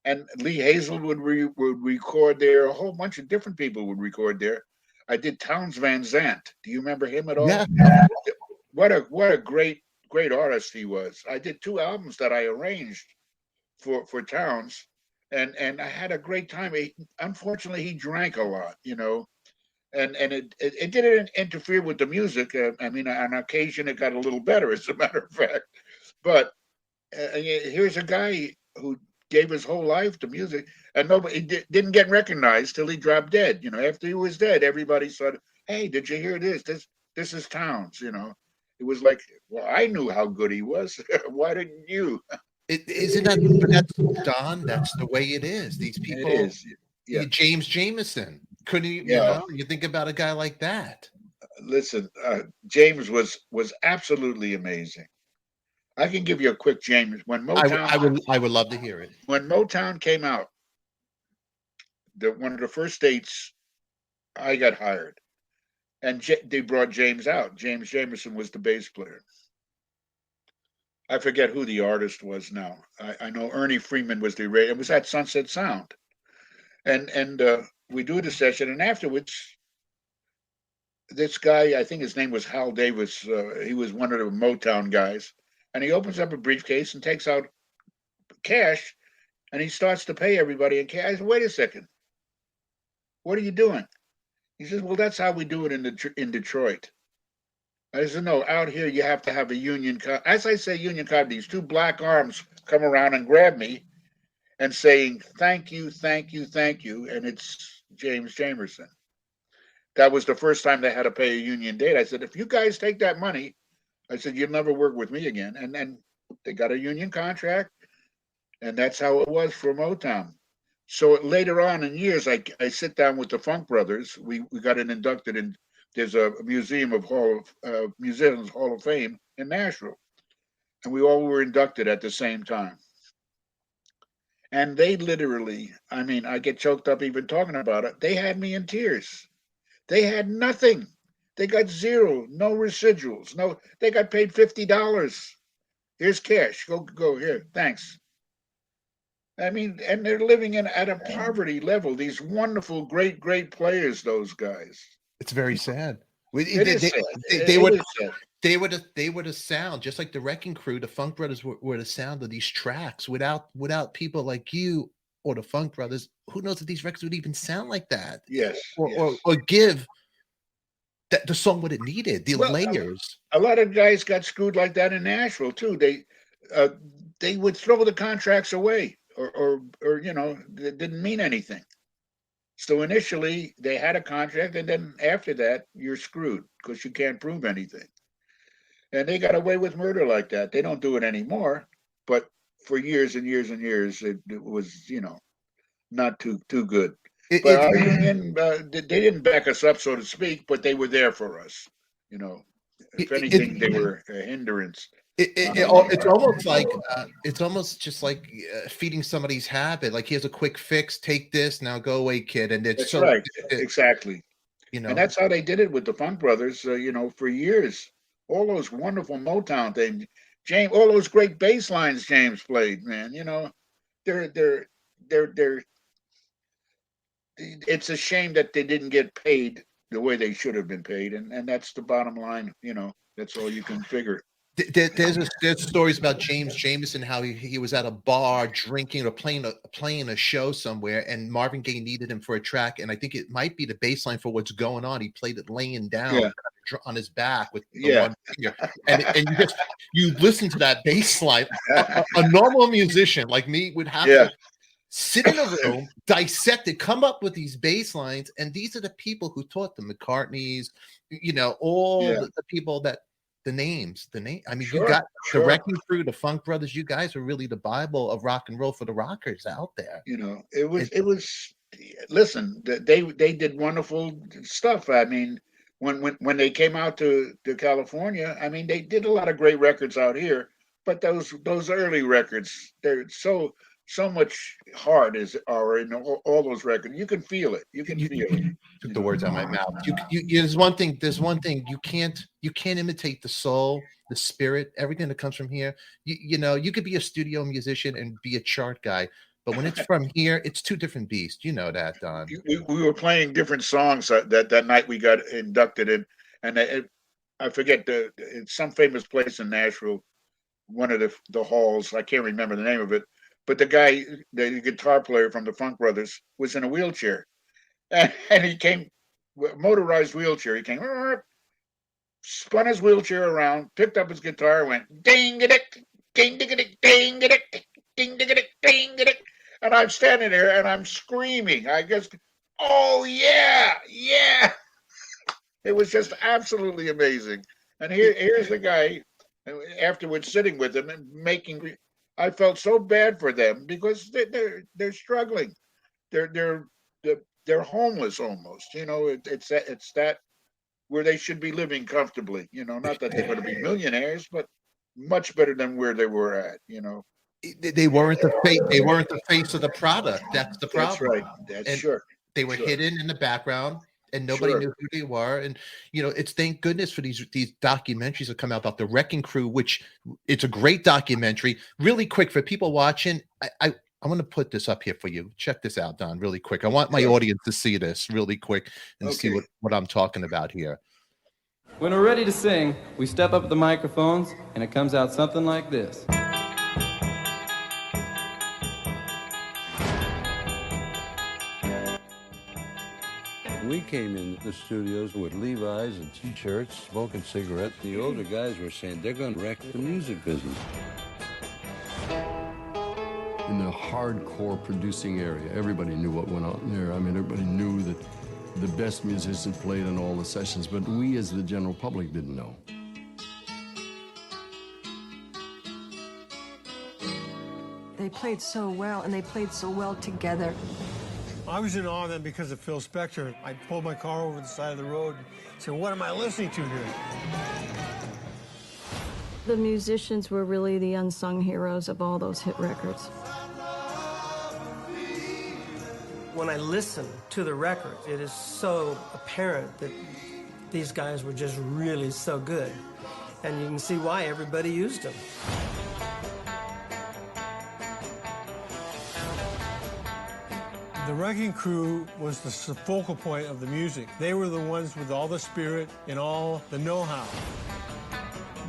and Lee Hazelwood would record there. A whole bunch of different people would record there. I did Townes Van Zandt. Do you remember him at all? Yeah. What a great artist he was. I did 2 albums that I arranged for Townes, and I had a great time. Unfortunately, he drank a lot, and it didn't interfere with the music. I mean, on occasion it got a little better, as a matter of fact. But here's a guy who gave his whole life to music, and nobody didn't get recognized till he dropped dead. After he was dead, everybody said, "Hey, did you hear this? This is Townes." It was like, well, I knew how good he was. Why didn't you? Isn't that? But that's Don. That's the way it is. These people. It is. Yeah. James Jameson. Couldn't you? Yeah. You think about a guy like that. Listen, James was absolutely amazing. I can give you a quick James. I would love to hear it. When Motown came out, one of the first dates I got hired, and they brought James out. James Jamerson was the bass player. I forget who the artist was now. I know Ernie Freeman was it was at Sunset Sound, and we do the session, and afterwards, this guy, I think his name was Hal Davis. He was one of the Motown guys, and he opens up a briefcase and takes out cash, and he starts to pay everybody in cash. I said, "Wait a second, what are you doing?" He says, "Well, that's how we do it in Detroit." I said, "No, out here you have to have a union card." As I say union card, these two black arms come around and grab me and saying, "Thank you, thank you, thank you," and it's James Jamerson. That was the first time they had to pay a union date. I said, "If you guys take that money," I said, "you'll never work with me again." And then they got a union contract, and that's how it was for Motown. So later on in years, I sit down with the Funk Brothers. We got inducted in. There's a Museums Hall of Fame in Nashville, and we all were inducted at the same time. And they literally, I mean, I get choked up even talking about it. They had me in tears. They had nothing. They got zero, no residuals. No, they got paid $50. Here's cash. Go here. Thanks. I mean, and they're living at a poverty level. These wonderful, great players. Those guys. It's very sad. It is sad. They were the sound, just like the Wrecking Crew. The Funk Brothers were the sound of these tracks. Without people like you or the Funk Brothers, who knows if these records would even sound like that? Yes. Or give the song what it needed. The layers. A lot of guys got screwed like that in Nashville too. They would throw the contracts away, or it didn't mean anything. So initially they had a contract, and then after that you're screwed because you can't prove anything. And they got away with murder like that. They don't do it anymore, but for years and years and years, it was not too good. But our union, they didn't back us up, so to speak, but they were there for us. If anything, they were a hindrance. It's almost just like feeding somebody's habit. Like, here's a quick fix. Take this now. Go away, kid. And it's that's right, exactly. And that's how they did it with the Funk Brothers. For years, all those wonderful Motown things, James, all those great bass lines James played. Man, they're. It's a shame that they didn't get paid the way they should have been paid, and that's the bottom line. That's all you can figure. There's stories about James Jamerson, how he was at a bar drinking or playing a show somewhere, and Marvin Gaye needed him for a track, and I think it might be the bass line for What's Going On. He played it laying down on his back with the one finger, and you listen to that bass line. A normal musician like me would have to sit in a room, dissect it, come up with these bass lines, and these are the people who taught the McCartneys, the people that. The name. I mean, you got the Wrecking Crew, the Funk Brothers. You guys are really the Bible of rock and roll for the rockers out there. It was. Listen, they did wonderful stuff. I mean, when they came out to California, I mean, they did a lot of great records out here. But those early records, they're so much heart are in all those records. You can feel it. You took the words out of my mouth. There's one thing you can't imitate the soul, the spirit, everything that comes from here. You could be a studio musician and be a chart guy, but when it's from here, it's two different beasts. You know that, Don. We were playing different songs that night we got inducted in, and I forget it's some famous place in Nashville, one of the halls. I can't remember the name of it. But the guy, the guitar player from the Funk Brothers, was in a wheelchair, and he came, motorized wheelchair. He came, spun his wheelchair around, picked up his guitar, went ding it, ding it, ding it, ding it, ding it, and I'm standing there and I'm screaming. I guess, oh yeah. It was just absolutely amazing. And here's the guy afterwards sitting with him and making. I felt so bad for them because they're struggling. They're homeless almost. It's that where they should be living comfortably. Not that they're going to be millionaires, but much better than where they were at. They weren't the face. They weren't the face of the product. That's the That's problem. right. That's And sure. they were Sure. hidden in the background, and nobody Sure. knew who they were. And it's thank goodness for these documentaries that come out about the Wrecking Crew, which it's a great documentary. Really quick for people watching, I want to put this up here for you. Check this out, Don, really quick. I want my Sure. audience to see this really quick and see Okay. what I'm talking about here. When we're ready to sing, we step up at the microphones, and it comes out something like this. We came in the studios with Levi's and T-shirts, smoking cigarettes. The older guys were saying they're going to wreck the music business. In the hardcore producing area, everybody knew what went on there. I mean, everybody knew that the best musicians played in all the sessions, but we as the general public didn't know. They played so well, and they played so well together. I was in awe of them because of Phil Spector. I pulled my car over the side of the road and said, what am I listening to here? The musicians were really the unsung heroes of all those hit records. When I listen to the record, it is so apparent that these guys were just really so good. And you can see why everybody used them. The Wrecking Crew was the focal point of the music. They were the ones with all the spirit and all the know-how.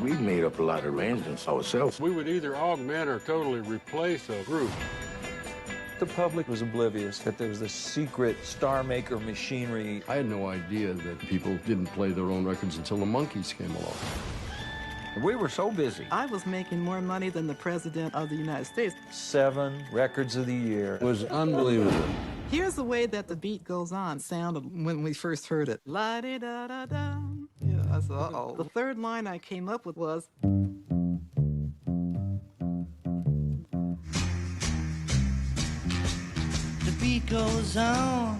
We made up a lot of arrangements ourselves. We would either augment or totally replace a group. The public was oblivious that there was this secret star maker machinery. I had no idea that people didn't play their own records until the Monkees came along. We were so busy. I was making more money than the President of the United States. 7 records of the year. It was unbelievable. Here's the way that the beat goes on sounded when we first heard it. La-di-da-da-da. Yeah, I said, uh-oh. The third line I came up with was... The beat goes on.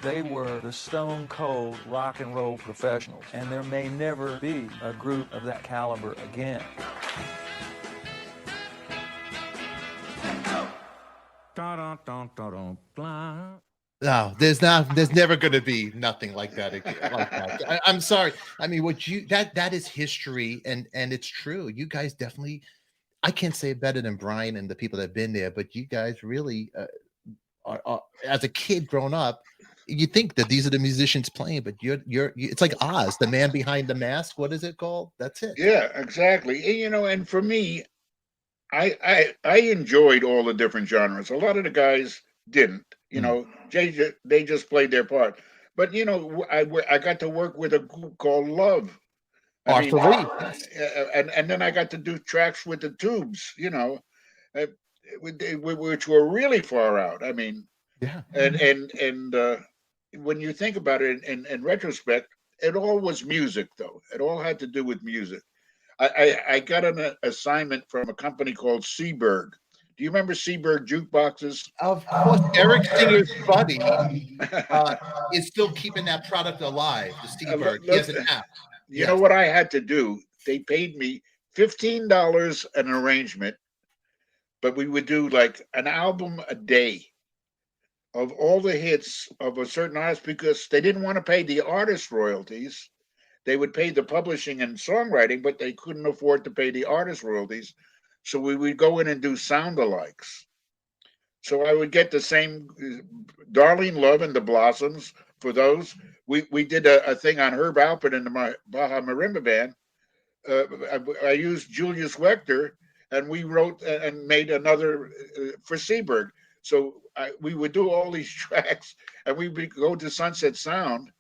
They were the stone cold rock and roll professionals, and there may never be a group of that caliber again. No, there's never going to be nothing like that again. I'm sorry. I mean, that is history, and it's true. You guys definitely, I can't say it better than Brian and the people that have been there, but you guys really are as a kid growing up, you think that these are the musicians playing, but it's like Oz, the man behind the mask. What is it called? That's it. Yeah, exactly. And for me, I enjoyed all the different genres. A lot of the guys didn't. They just played their part. But I got to work with a group called Love. Arthur Lee. And then I got to do tracks with the Tubes. Which were really far out. I mean, yeah. And when you think about it in retrospect, it all was music, though. It all had to do with music. I got an assignment from a company called Seaberg. Do you remember Seaberg jukeboxes? Of course, Eric Singer's buddy is still keeping that product alive. The Seaberg. He has an app. You know what I had to do? They paid me $15 an arrangement, but we would do like an album a day of all the hits of a certain artist because they didn't want to pay the artist royalties. They would pay the publishing and songwriting, but they couldn't afford to pay the artist royalties. So we would go in and do sound-alikes. So I would get the same Darlene Love and the Blossoms for those. We did a thing on Herb Alpert and the Baja Marimba Band. I used Julius Wechter, and we wrote and made another for Seaberg. So we would do all these tracks, and we would go to Sunset Sound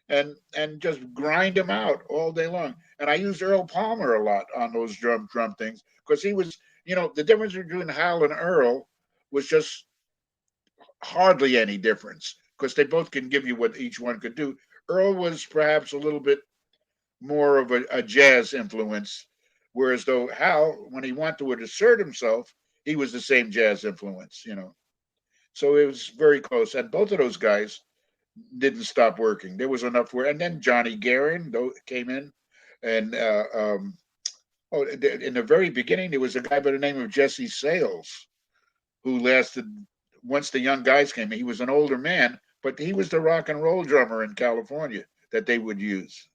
and just grind them out all day long. And I used Earl Palmer a lot on those drum things because he was, the difference between Hal and Earl was just hardly any difference because they both can give you what each one could do. Earl was perhaps a little bit more of a jazz influence, whereas though Hal, when he wanted to assert himself, he was the same jazz influence, So it was very close. And both of those guys didn't stop working. There was enough work, and then Johnny Guerin came in, and in the very beginning there was a guy by the name of Jesse Sales who lasted. Once the young guys came in, he was an older man, but he was the rock and roll drummer in California that they would use.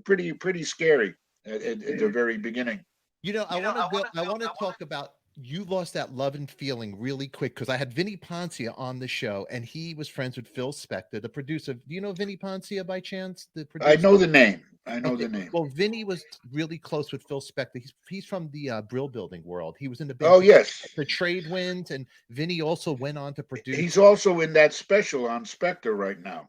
Pretty scary at the very beginning. I want to talk about You Lost That Love and Feeling really quick, because I had Vinnie Poncia on the show, and he was friends with Phil Spector, the producer. Do you know Vinnie Poncia by chance? The producer? I know the name. The name. Well, Vinnie was really close with Phil Spector. He's from the Brill Building world. He was in the band. Oh, yes. The Trade Winds, and Vinnie also went on to produce. He's also in that special on Spector right now.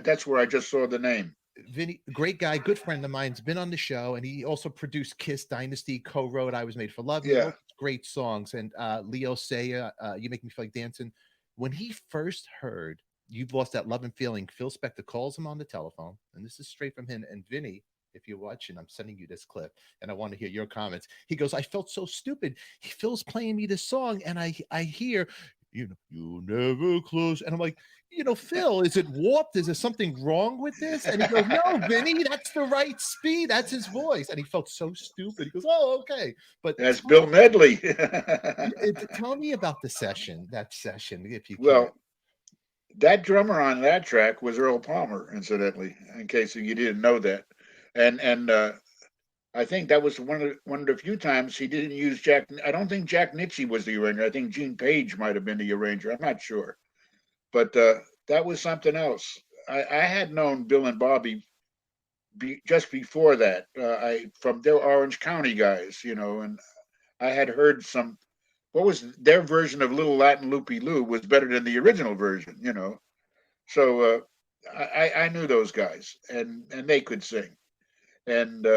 That's where I just saw the name. Vinny, great guy, good friend of mine's been on the show, and he also produced Kiss Dynasty, co-wrote I Was Made for Love. Yeah, great songs. And Leo Saya, You Make Me Feel Like Dancing. When he first heard You've Lost That Love and Feeling, Phil Spector calls him on the telephone, and this is straight from him. And Vinny, if you're watching, I'm sending you this clip, and I want to hear your comments. He goes, I felt so stupid. Phil's playing me this song, and I hear, you never close, and I'm like, Phil, is it warped? Is there something wrong with this? And he goes, no, Vinny, that's the right speed. That's his voice. And he felt so stupid. He goes, oh, okay. But that's Bill Medley. Tell me about that session, if you can. Well, that drummer on that track was Earl Palmer, incidentally, in case you didn't know that. And I think that was one of the few times he didn't use Jack. I don't think Jack Nitzsche was the arranger. I think Gene Page might have been the arranger. I'm not sure. But that was something else. I had known Bill and Bobby just before that. From their Orange County guys, and I had heard what was their version of Little Latin Loopy Loo was better than the original version, So I knew those guys, and they could sing, and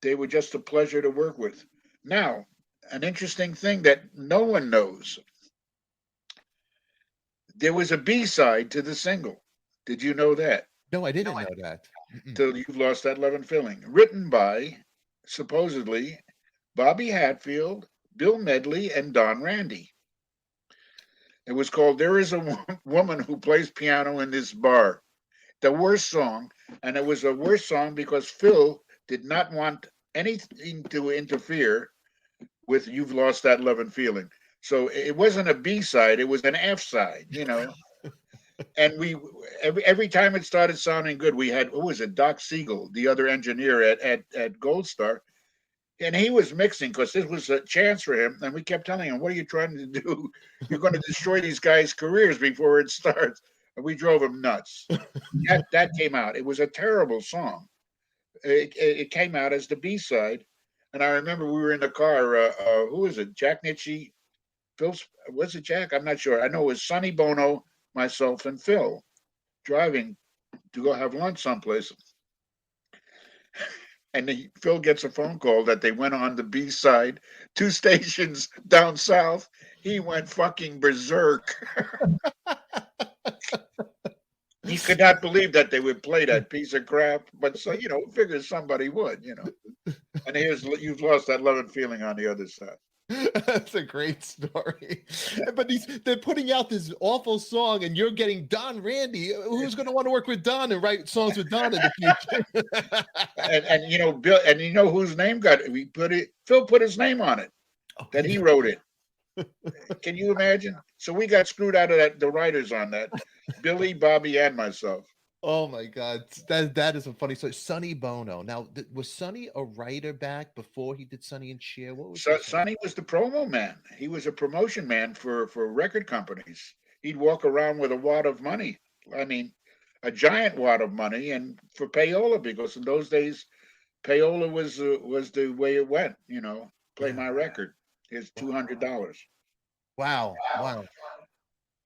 they were just a pleasure to work with. Now, an interesting thing that no one knows. There was a B-side to the single. Did you know that? No, I didn't know that. Till You've Lost That Love and Feeling. Written by, supposedly, Bobby Hatfield, Bill Medley, and Don Randi. It was called There Is a Woman Who Plays Piano in This Bar. The worst song. And it was a worse song because Phil did not want anything to interfere with You've Lost That Love and Feeling. So it wasn't a B-side, it was an F-side, And we every time it started sounding good, we had, Doc Siegel, the other engineer at Gold Star, and he was mixing because this was a chance for him. And we kept telling him, what are you trying to do? You're going to destroy these guys' careers before it starts. And we drove him nuts. That came out. It was a terrible song. It came out as the B-side. And I remember we were in the car, who was it? Jack Nitzsche, Phil, was it Jack? I'm not sure. I know it was Sonny Bono, myself, and Phil driving to go have lunch someplace. And Phil gets a phone call that they went on the B-side, 2 stations down south. He went fucking berserk. He could not believe that they would play that piece of crap, but so, figures somebody would, And here's You've Lost That Love and Feeling on the other side. That's a great story. But they're putting out this awful song, and you're getting Don Randi. Who's going to want to work with Don and write songs with Don in the future? and Bill, and whose name got it? Phil put his name on it. That he wrote it. Can you imagine? So we got screwed out of the writers on that. Billy, Bobby, and myself. Oh my God, that is a funny story. Sonny Bono. Now, was Sonny a writer back before he did Sonny and Cher? What was Sonny was the promo man. He was a promotion man for record companies. He'd walk around with a wad of money. I mean, a giant wad of money, and for payola, because in those days, payola was the way it went. Play my record. Here's $200. Wow.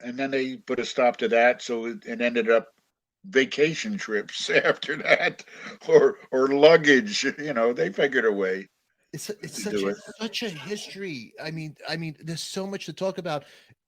And then they put a stop to that, so it ended up vacation trips after that, or luggage. They figured a way. It's such a history. I mean, there's so much to talk about.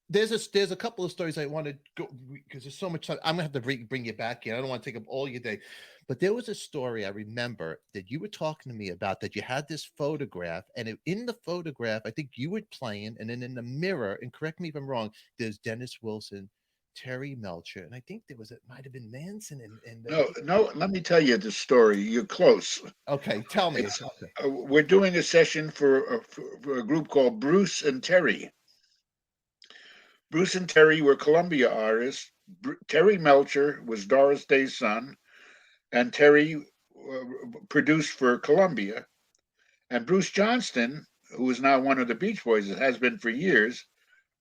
There's a couple of stories I want to go, because there's so much time. I'm gonna have to bring you back in. I don't want to take up all your day, but there was a story I remember that you were talking to me about, that you had this photograph, and in the photograph, I think you were playing, and then in the mirror, and correct me if I'm wrong, there's Dennis Wilson, Terry Melcher, and I think it might have been Manson and No. Let me tell you the story. You're close. Okay, tell me. It's we're doing a session for a group called Bruce and Terry. Bruce and Terry were Columbia artists. Terry Melcher was Doris Day's son, and Terry produced for Columbia. And Bruce Johnston, who is now one of the Beach Boys, has been for years,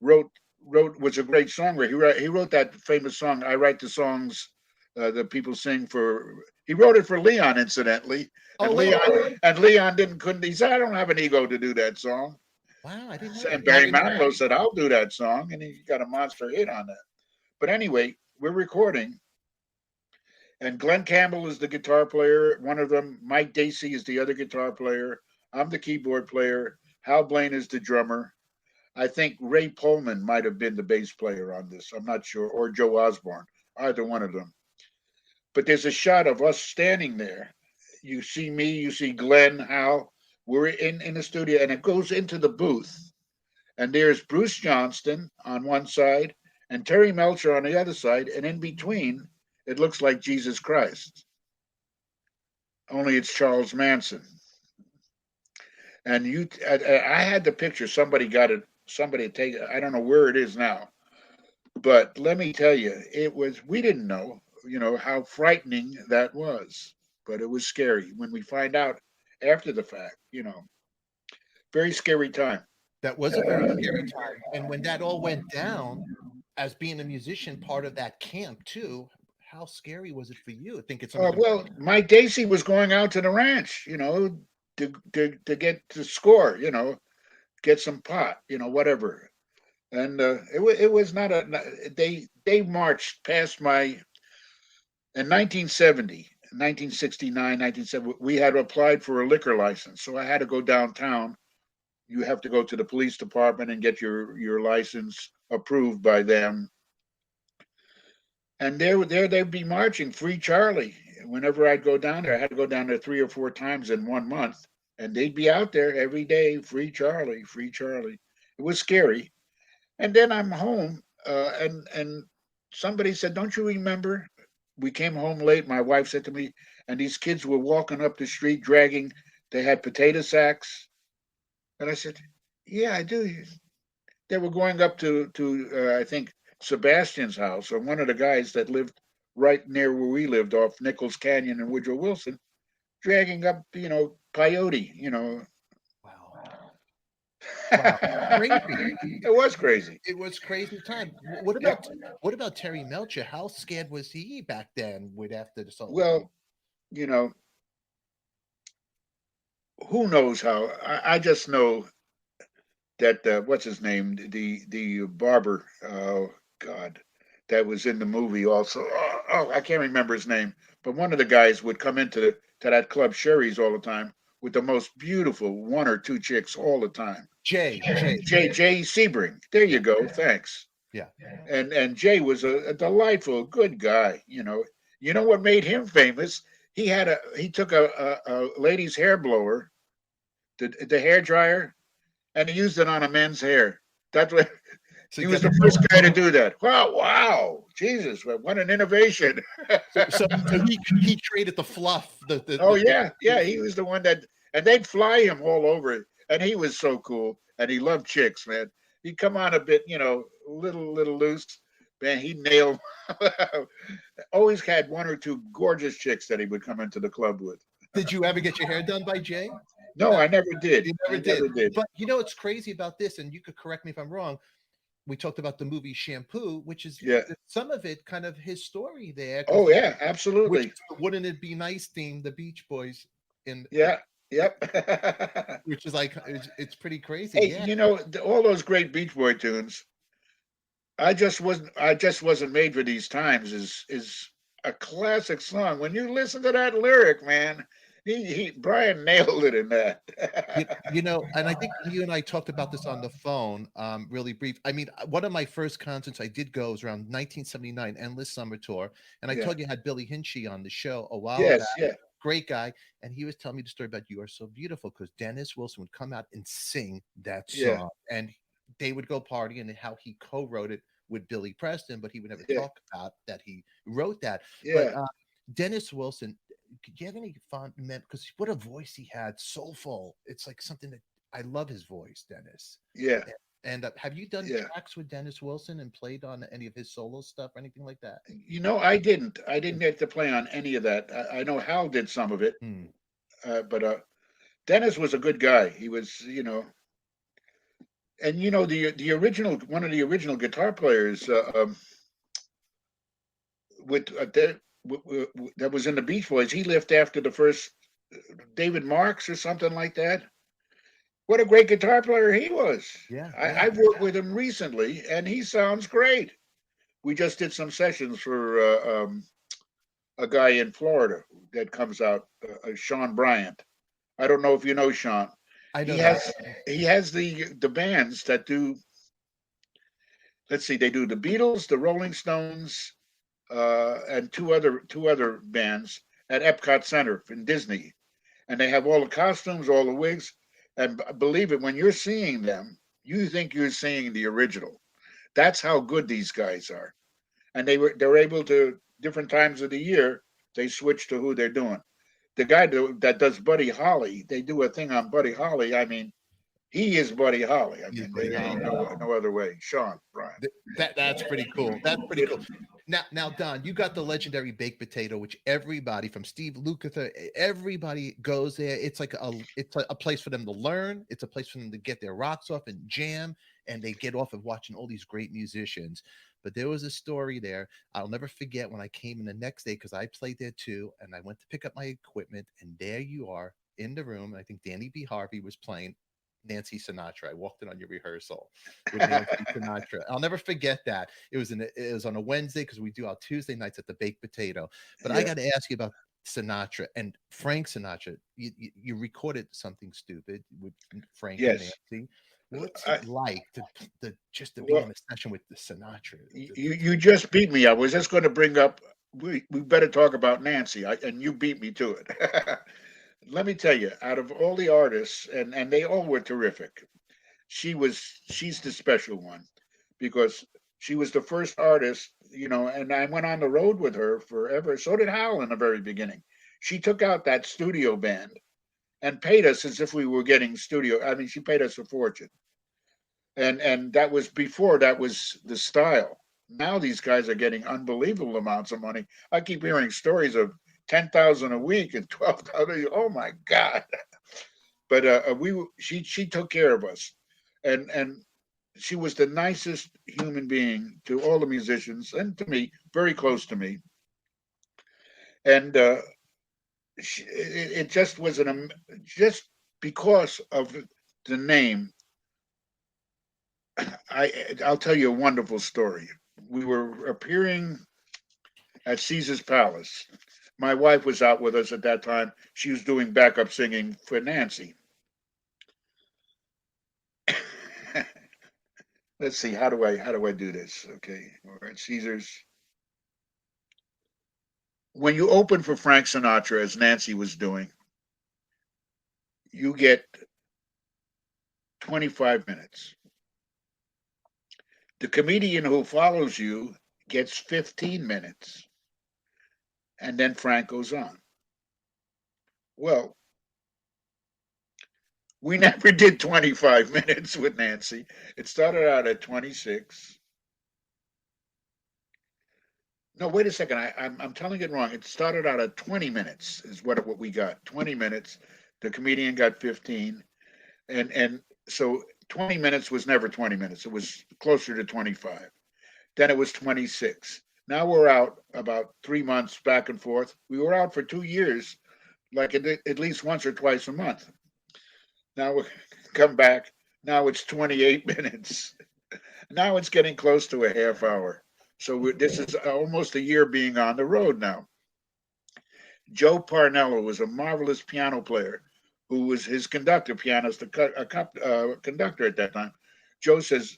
was a great songwriter. He wrote that famous song, "I Write the Songs that People Sing for." He wrote it for Leon, incidentally, and Leon couldn't. He said, "I don't have an ego to do that song." Wow, I didn't know. And Barry Manilow said, "I'll do that song," and he got a monster hit on that. But anyway, we're recording, and Glen Campbell is the guitar player, one of them. Mike Dacey is the other guitar player. I'm the keyboard player. Hal Blaine is the drummer. I think Ray Pullman might have been the bass player on this. I'm not sure, or Joe Osborne, either one of them. But there's a shot of us standing there. You see me, you see Glenn, Hal. We're in the studio, and it goes into the booth. And there's Bruce Johnston on one side and Terry Melcher on the other side. And in between, it looks like Jesus Christ. Only it's Charles Manson. And I had the picture. Somebody got it. Somebody take it. I don't know where it is now. But let me tell you, we didn't know, how frightening that was. But it was scary when we find out after the fact, very scary time. That was a very scary time. And when that all went down, as being a musician, part of that camp too, how scary was it for you? I think it's well, Mike Dacey was going out to the ranch, to get to score, get some pot, whatever. And it was not they marched past in 1969, 1970, we had applied for a liquor license. So I had to go downtown. You have to go to the police department and get your license approved by them. And they'd be marching Free Charlie. Whenever I'd go down there, I had to go down there 3 or 4 times in 1 month. And they'd be out there every day, Free Charlie, Free Charlie. It was scary. And then I'm home, and somebody said, "Don't you remember?" We came home late. My wife said to me, and these kids were walking up the street they had potato sacks. And I said, "Yeah, I do." They were going up to I think, Sebastian's house, or one of the guys that lived right near where we lived off Nichols Canyon and Woodrow Wilson, dragging up, peyote, Wow. Crazy. It was crazy. It was crazy time. What about Terry Melcher? How scared was he back then after the song? Well, who knows how? I just know that what's his name? The barber, oh God, that was in the movie also. Oh, I can't remember his name, but one of the guys would come into that club Sherry's all the time with the most beautiful 1 or 2 chicks all the time. Jay Sebring. There you go. Thanks. Yeah. And Jay was a delightful, good guy. You know what made him famous? He took a lady's hair blower, the hair dryer, and he used it on a men's hair. That's what he was the first guy to do that. Wow, Jesus, what an innovation! so he created the fluff. He was the one and they'd fly him all over it. And he was so cool, and he loved chicks, man. He'd come on a bit, little loose, man. He nailed. Always had 1 or 2 gorgeous chicks that he would come into the club with. Did you ever get your hair done by Jay? No, I never did. You never did. But it's crazy about this, and you could correct me if I'm wrong. We talked about the movie Shampoo, which is some of it kind of his story there. Oh yeah, absolutely. Wouldn't it be nice theme, the Beach Boys in Yep. Which is like, it's pretty crazy. Hey, all those great Beach Boy tunes. I just wasn't made for these times is a classic song. When you listen to that lyric, man, Brian nailed it in that. And I think you and I talked about this on the phone, really brief. I mean, one of my first concerts I did go was around 1979, Endless Summer Tour. And I told you I had Billy Hinchy on the show a while back. Yeah. Great guy. And he was telling me the story about You Are So Beautiful, because Dennis Wilson would come out and sing that song. And they would go party and how he co-wrote it with Billy Preston, but he would never Yeah. talk about that he wrote that. Yeah. But Dennis Wilson, do you have any fond because what a voice he had, soulful. It's like something that I love his voice, Dennis. Yeah. And have you done Yeah. tracks with Dennis Wilson and played on any of his solo stuff or anything like that? You know, I didn't get to play on any of that. I know Hal did some of it, but Dennis was a good guy. He was, you know, and you know the original one of the original guitar players that was in the Beach Boys. He left after the first David Marks or something like that. What a great guitar player he was. Yeah, I've worked with him recently, and he sounds great. We just did some sessions for a guy in Florida that comes out, Sean Bryant. I don't know if you know Sean. I know he has the bands that do. Let's see, they do the Beatles, the Rolling Stones, and two other bands at Epcot Center in Disney, and they have all the costumes, all the wigs, and believe it, when you're seeing them, you think you're seeing the original. That's how good these guys are, and they're able to different times of the year they switch to who they're doing. The guy that does Buddy Holly, they do a thing on Buddy Holly. I mean, he is Buddy Holly. I mean, there ain't no other way. Sean Brian. That's pretty cool. That's pretty cool. Now, Don, you got the legendary baked potato, which everybody from Steve Lukather, everybody goes there. It's like it's a place for them to learn. It's a place for them to get their rocks off and jam, and they get off of watching all these great musicians. But there was a story there. I'll never forget when I came in the next day because I played there too, and I went to pick up my equipment, and there you are in the room. I think Danny B. Harvey was playing Nancy Sinatra. I walked in on your rehearsal with Nancy Sinatra. I'll never forget that. It was on a Wednesday because we do our Tuesday nights at the Baked Potato. But I got to ask you about Sinatra and Frank Sinatra. You recorded Something Stupid with Frank and Nancy. What's it like to be in a session with the Sinatra? You just beat me. I was just going to bring up. We better talk about Nancy, and you beat me to it. Let me tell you, out of all the artists, and they all were terrific, she's the special one because she was the first artist, you know, and I went on the road with her forever. So did Hal in the very beginning. She took out that studio band and paid us as if we were getting studio. I mean, she paid us a fortune. And that was before that was the style. Now these guys are getting unbelievable amounts of money. I keep hearing stories of 10,000 a week and 12,000. Oh my God! But she took care of us, and she was the nicest human being to all the musicians and to me, very close to me. And it just was just because of the name. I'll tell you a wonderful story. We were appearing at Caesar's Palace. My wife was out with us at that time. She was doing backup singing for Nancy. Let's see, how do I do this? Okay, we're at Caesar's. When you open for Frank Sinatra, as Nancy was doing, you get 25 minutes. The comedian who follows you gets 15 minutes. And then Frank goes on. Well, we never did 25 minutes with Nancy. It started out at 26. No, wait a second. I'm telling it wrong. It started out at 20 minutes is what we got. 20 minutes. The comedian got 15. And so 20 minutes was never 20 minutes. It was closer to 25. Then it was 26. Now we're out about 3 months back and forth. We were out for 2 years, like at least once or twice a month. Now we come back. Now it's 28 minutes. Now it's getting close to a half hour. So this is almost a year being on the road now. Joe Parnello was a marvelous piano player who was his pianist, conductor at that time. Joe says,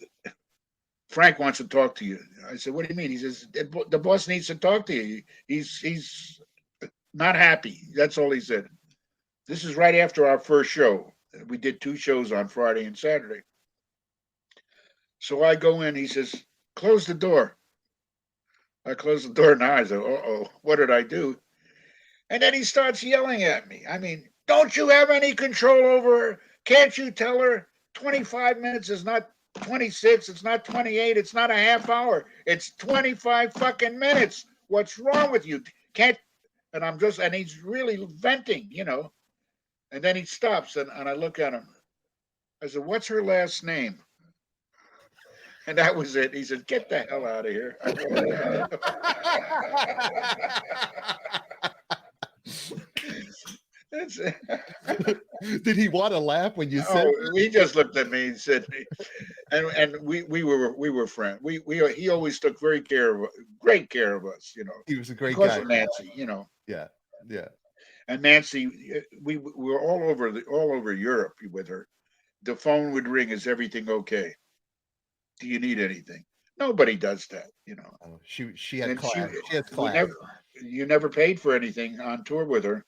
Frank wants to talk to you. I said, what do you mean? He says, the boss needs to talk to you. He's not happy. That's all he said. This is right after our first show. We did 2 shows on Friday and Saturday. So I go in. He says, "Close the door." I close the door now. I said, "Uh-oh, what did I do?" And then he starts yelling at me. I mean, don't you have any control over her? Can't you tell her 25 minutes is not 26, it's not 28, it's not a half hour, it's 25 fucking minutes. What's wrong with you? Can't, and he's really venting, And then he stops and I look at him. I said, "What's her last name?" And that was it. He said, "Get the hell out of here." That's it. Did he want to laugh when you said? He just looked at me and said, and we were friends. He always took great care of us. He was a great because guy. of Nancy. Yeah. And Nancy, we were all over Europe with her. The phone would ring. Is everything okay? Do you need anything? Nobody does that. Oh, she had And class. She had class. You never paid for anything on tour with her.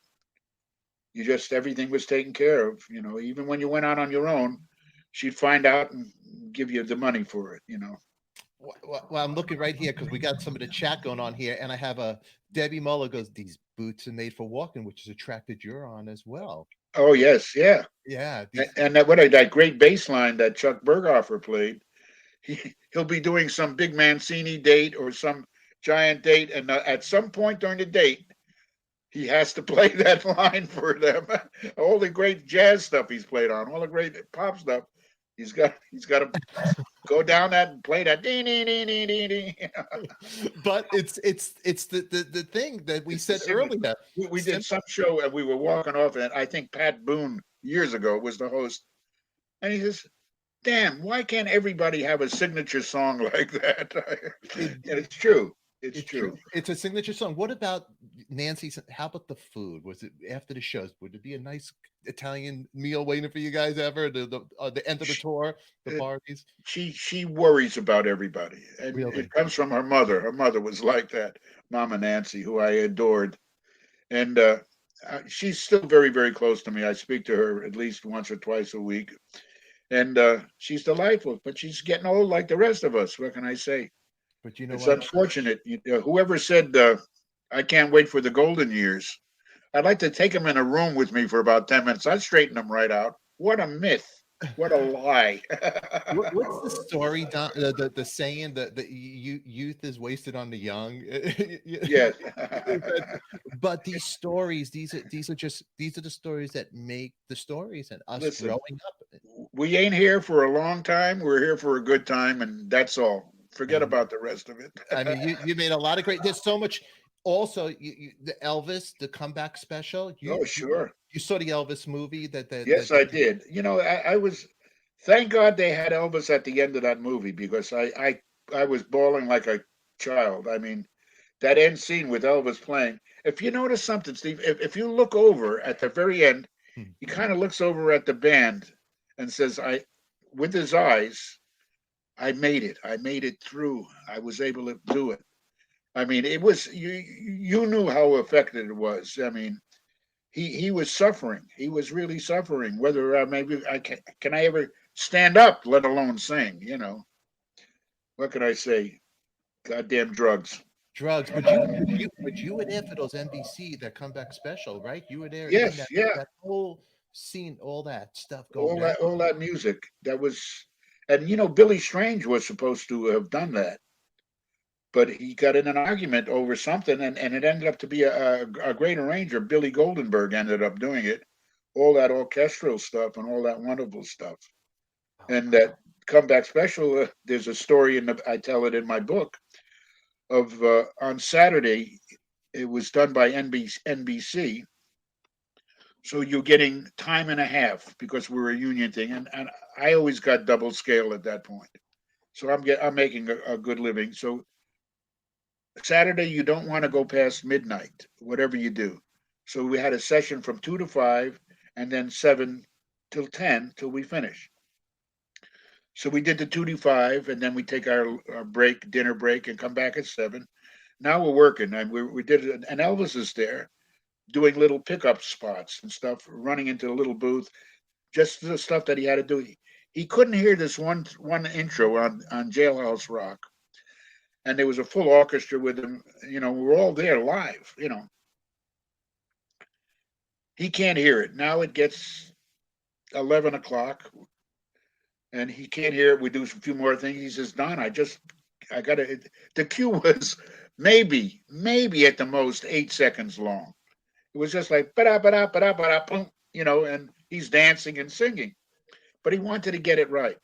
You just, everything was taken care of. Even when you went out on your own, she'd find out and give you the money for it. Well, I'm looking right here because we got some of the chat going on here, and I have a Debbie Muller goes, "These boots are made for walking," which has attracted your on as well. Oh yes, yeah. Yeah. And that great bass line that Chuck Berghofer played, he'll be doing some big Mancini date or some giant date, and at some point during the date, he has to play that line for them. All the great jazz stuff he's played on, all the great pop stuff, he's got to go down that and play that. Ding, ding, ding, ding, ding, ding. But it's the thing that we said earlier. We did some show and we were walking off, and I think Pat Boone years ago was the host, and he says, "Damn, why can't everybody have a signature song like that?" And it's true. It's true. It's a signature song. What about Nancy's? How about the food? Was it after the shows? Would it be a nice Italian meal waiting for you guys ever? The end of the tour, the parties? She worries about everybody. And really? It comes from her mother. Her mother was like that, Mama Nancy, who I adored. And she's still very, very close to me. I speak to her at least once or twice a week. And she's delightful, but she's getting old like the rest of us. What can I say? But it's what? Unfortunate. Whoever said, "I can't wait for the golden years," I'd like to take them in a room with me for about 10 minutes. I'd straighten them right out. What a myth. What a lie. What's the story, Don, the saying that the youth is wasted on the young? Yes. But these stories, these are the stories that make the stories, and us growing up. We ain't here for a long time. We're here for a good time, and that's all. Forget about the rest of it. I mean, you made a lot of great. There's so much. Also, the Elvis, the comeback special. Sure. You saw the Elvis movie Yes, I did. I was. Thank God they had Elvis at the end of that movie, because I was bawling like a child. I mean, that end scene with Elvis playing. If you notice something, Steve, if you look over at the very end, he kind of looks over at the band and says, with his eyes, "I made it. I made it through. I was able to do it." I mean, it was, you knew how effective it was. I mean, he was suffering. He was really suffering. Whether maybe can I ever stand up, let alone sing? What can I say? Goddamn drugs. Drugs. But you were there for those NBC, that comeback special, right? You were there. Yes, that whole scene, all that stuff going on. All that music. That was, and Billy Strange was supposed to have done that, but he got in an argument over something, and it ended up to be a great arranger. Billy Goldenberg ended up doing it, all that orchestral stuff and all that wonderful stuff. And that comeback special, there's a story I tell it in my book, of on Saturday, it was done by NBC. So you're getting time and a half, because we're a union thing, and I always got double scale at that point. So I'm making a good living. So Saturday, you don't want to go past midnight, whatever you do. So we had a session from 2 to 5, and then 7 till 10 till we finish. So we did the 2 to 5, and then we take our break, dinner break, and come back at 7. Now we're working, and we did it, and Elvis is there doing little pickup spots and stuff, running into a little booth, just the stuff that he had to do. he couldn't hear this one intro on Jailhouse Rock, and there was a full orchestra with him. You know, we're all there live. You know, he can't hear it. Now it gets 11 o'clock, and he can't hear it. We do a few more things. He says, "Don, I got to." The cue was maybe at the most 8 seconds long. It was just like ba da ba da ba da ba da boom, you know, and he's dancing and singing, but he wanted to get it right.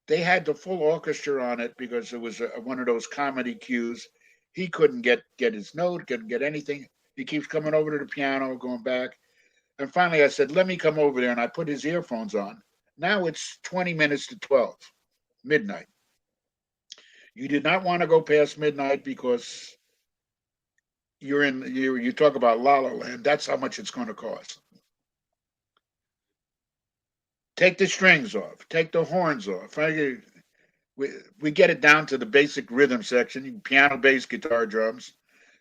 They had the full orchestra on it because it was one of those comedy cues. He couldn't get his note, couldn't get anything. He keeps coming over to the piano, going back. And finally I said, let me come over there. And I put his earphones on. Now it's 20 minutes to 12, midnight. You did not want to go past midnight because you talk about La La Land. That's how much it's going to cost. Take the strings off. Take the horns off. We get it down to the basic rhythm section: piano, bass, guitar, drums.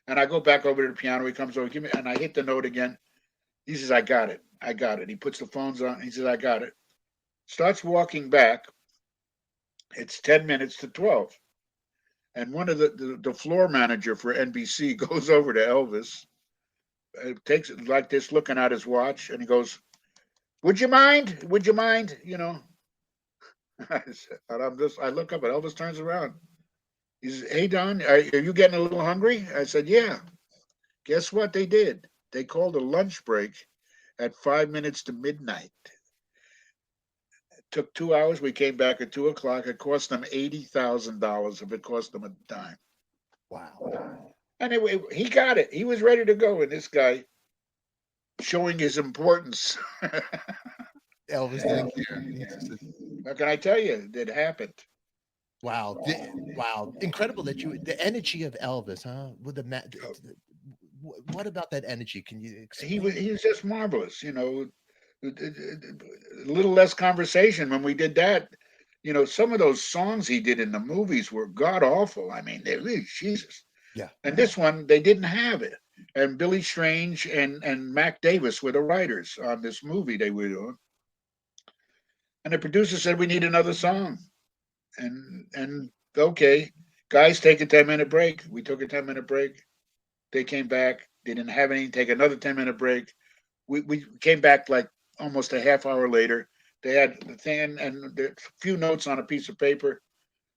And I go back over to the piano. He comes over, and I hit the note again. He says, "I got it. I got it." He puts the phones on. He says, "I got it." Starts walking back. It's 10 minutes to 12. And one of the floor manager for NBC goes over to Elvis, takes it like this, looking at his watch, and he goes, Would you mind? Would you mind? You know. And I look up and Elvis turns around. He says, "Hey, Don, are you getting a little hungry?" I said, "Yeah." Guess what they did? They called a lunch break at 5 minutes to midnight. It took 2 hours. We came back at 2 o'clock. It cost them $80,000 if it cost them a dime. Wow. And he got it. He was ready to go. And this guy, showing his importance. Elvis didn't care. How can I tell you? It happened. Wow. Wow. Incredible that the energy of Elvis, huh? With what about that energy? Can you explain? He was just marvelous, you know. A little less conversation when we did that. You know, some of those songs he did in the movies were god awful. I mean, they really, Jesus. Yeah. And this one, they didn't have it. And Billy Strange and Mac Davis were the writers on this movie they were doing. And the producer said, we need another song. And okay, guys, take a 10-minute break. We took a 10-minute break. They came back. They didn't have anything. Take another 10-minute break. We came back like almost a half hour later. They had the thing and a few notes on a piece of paper.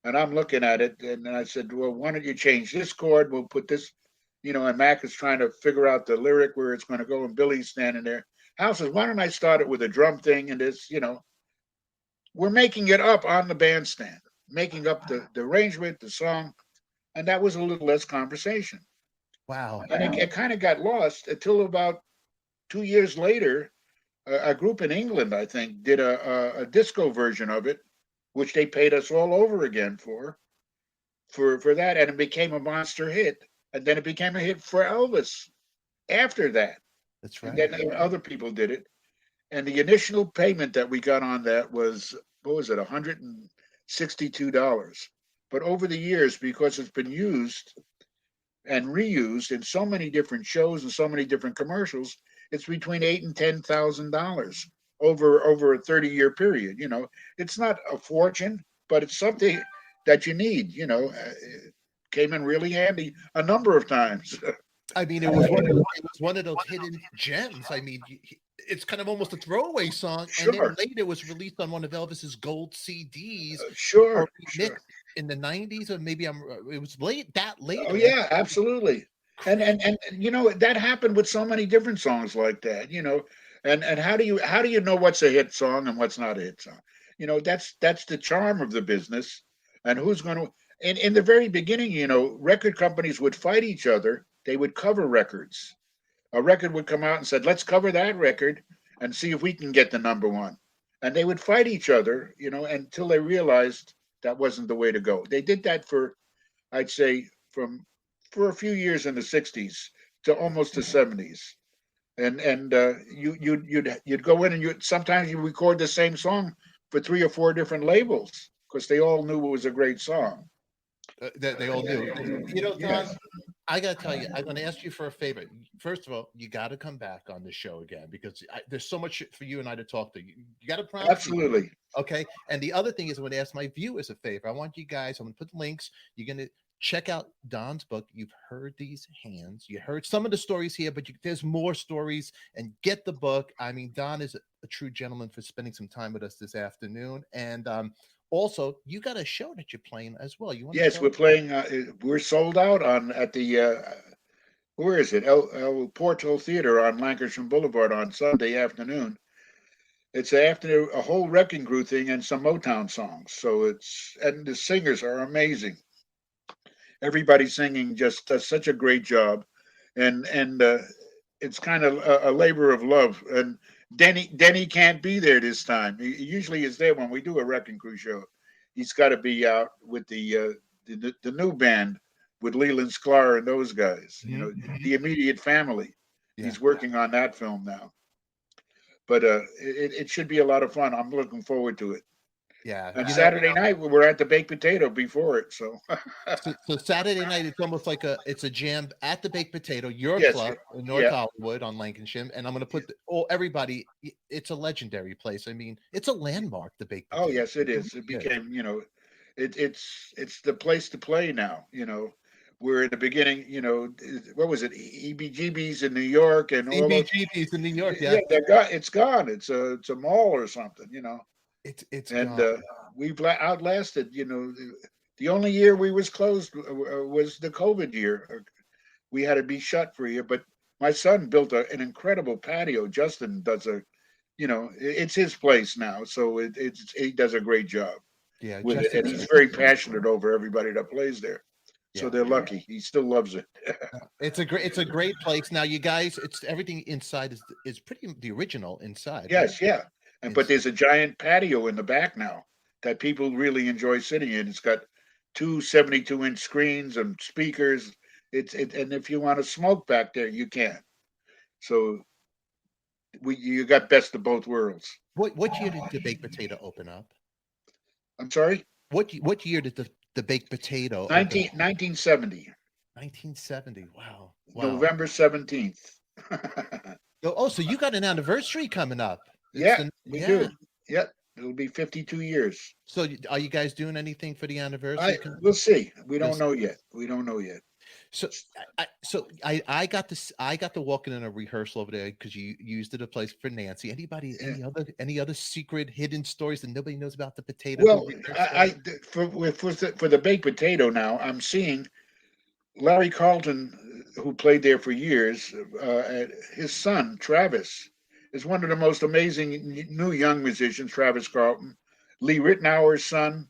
And I'm looking at it. And I said, well, why don't you change this chord? We'll put this, you know, and Mac is trying to figure out the lyric where it's going to go. And Billy's standing there. Hal says, why don't I start it with a drum thing and this, you know. We're making it up on the bandstand, making up the arrangement, the song. And that was a little less conversation. Wow. And it kind of got lost until about 2 years later, a group in England, I think, did a disco version of it, which they paid us all over again for that. And it became a monster hit. And then it became a hit for Elvis after that. That's right. And then other people did it. And the initial payment that we got on that was, what was it, $162. But over the years, because it's been used and reused in so many different shows and so many different commercials, it's between $8,000 and $10,000 over a 30-year period. You know, it's not a fortune, but it's something that you need. You know, it came in really handy a number of times. I mean, it was one of those hidden gems. I mean, it's kind of almost a throwaway song, Sure. and then later it was released on one of Elvis's gold CDs. Sure. In the 90s, or maybe it was later. Oh yeah, absolutely. And you know, that happened with so many different songs like that. You know, and how do you know what's a hit song and what's not a hit song? You know, that's the charm of the business. And who's going to? In the very beginning, you know, record companies would fight each other. They would cover records. A record would come out and said, let's cover that record and see if we can get the number one. And they would fight each other, you know, until they realized that wasn't the way to go. They did that for, I'd say, for a few years in the 60s to almost the 70s. And you'd go in and sometimes you record the same song for 3 or 4 different labels because they all knew it was a great song. They all knew. You know, Don, I gotta tell you, I'm gonna ask you for a favor. First of all, you got to come back on the show again because there's so much for you and I to talk to. You got to promise me. Absolutely. Okay. And the other thing is, I'm going to ask my viewers a favor. I want you guys. I'm going to put links. You're going to check out Don's book. You've heard these hands. You heard some of the stories here, but there's more stories. And get the book. I mean, Don is a true gentleman for spending some time with us this afternoon. And also, you got a show that you're playing as well. You want? Yes, we're playing. We're sold out at the where is it? El Porto Theater on Lancashire Boulevard on Sunday afternoon. It's after a whole Wrecking Crew thing and some Motown songs. So and the singers are amazing. Everybody singing just does such a great job, and it's kind of a labor of love. And Denny can't be there this time. He usually is there when we do a Wrecking Crew show. He's got to be out with the new band with Leland Sklar and those guys. You know, the Immediate Family. Yeah. He's working on that film now. But it should be a lot of fun. I'm looking forward to it. Yeah. And Saturday night we're at the Baked Potato before it. So Saturday night it's almost like it's a jam at the Baked Potato, your club in North Hollywood on Lancashire. And I'm going to put everybody. It's a legendary place. I mean, it's a landmark. The Baked Potato. Oh yes, it is. It became it's the place to play now. Where in the beginning, what was it? EBGB's in New York and all those. EBGB's in New York, yeah. It's gone. It's a mall or something, It's and we've outlasted. The only year we was closed was the COVID year. We had to be shut for a year. But my son built an incredible patio. Justin does it's his place now, so he does a great job. Yeah, with it, and he's very passionate over everybody that plays there. So they're lucky. He still loves it. It's a great place. Now, you guys, it's everything inside is pretty the original inside. Yes, right? Yeah. But there's a giant patio in the back now that people really enjoy sitting in. It's got two 72-inch screens and speakers. And if you want to smoke back there, you can. So you got best of both worlds. What year did the Baked Potato open up? I'm sorry? What year did the Baked Potato 1970. 1970. Wow. November 17th. So you got an anniversary coming up. We do. Yep. It'll be 52 years. So are you guys doing anything for the anniversary? We'll see. We don't know yet. So I got to walk in a rehearsal over there because you used it a place for Nancy. Any other secret hidden stories that nobody knows about the potato? Well, for the Baked Potato now, I'm seeing Larry Carlton, who played there for years. His son Travis is one of the most amazing new young musicians. Travis Carlton, Lee Rittenauer's son,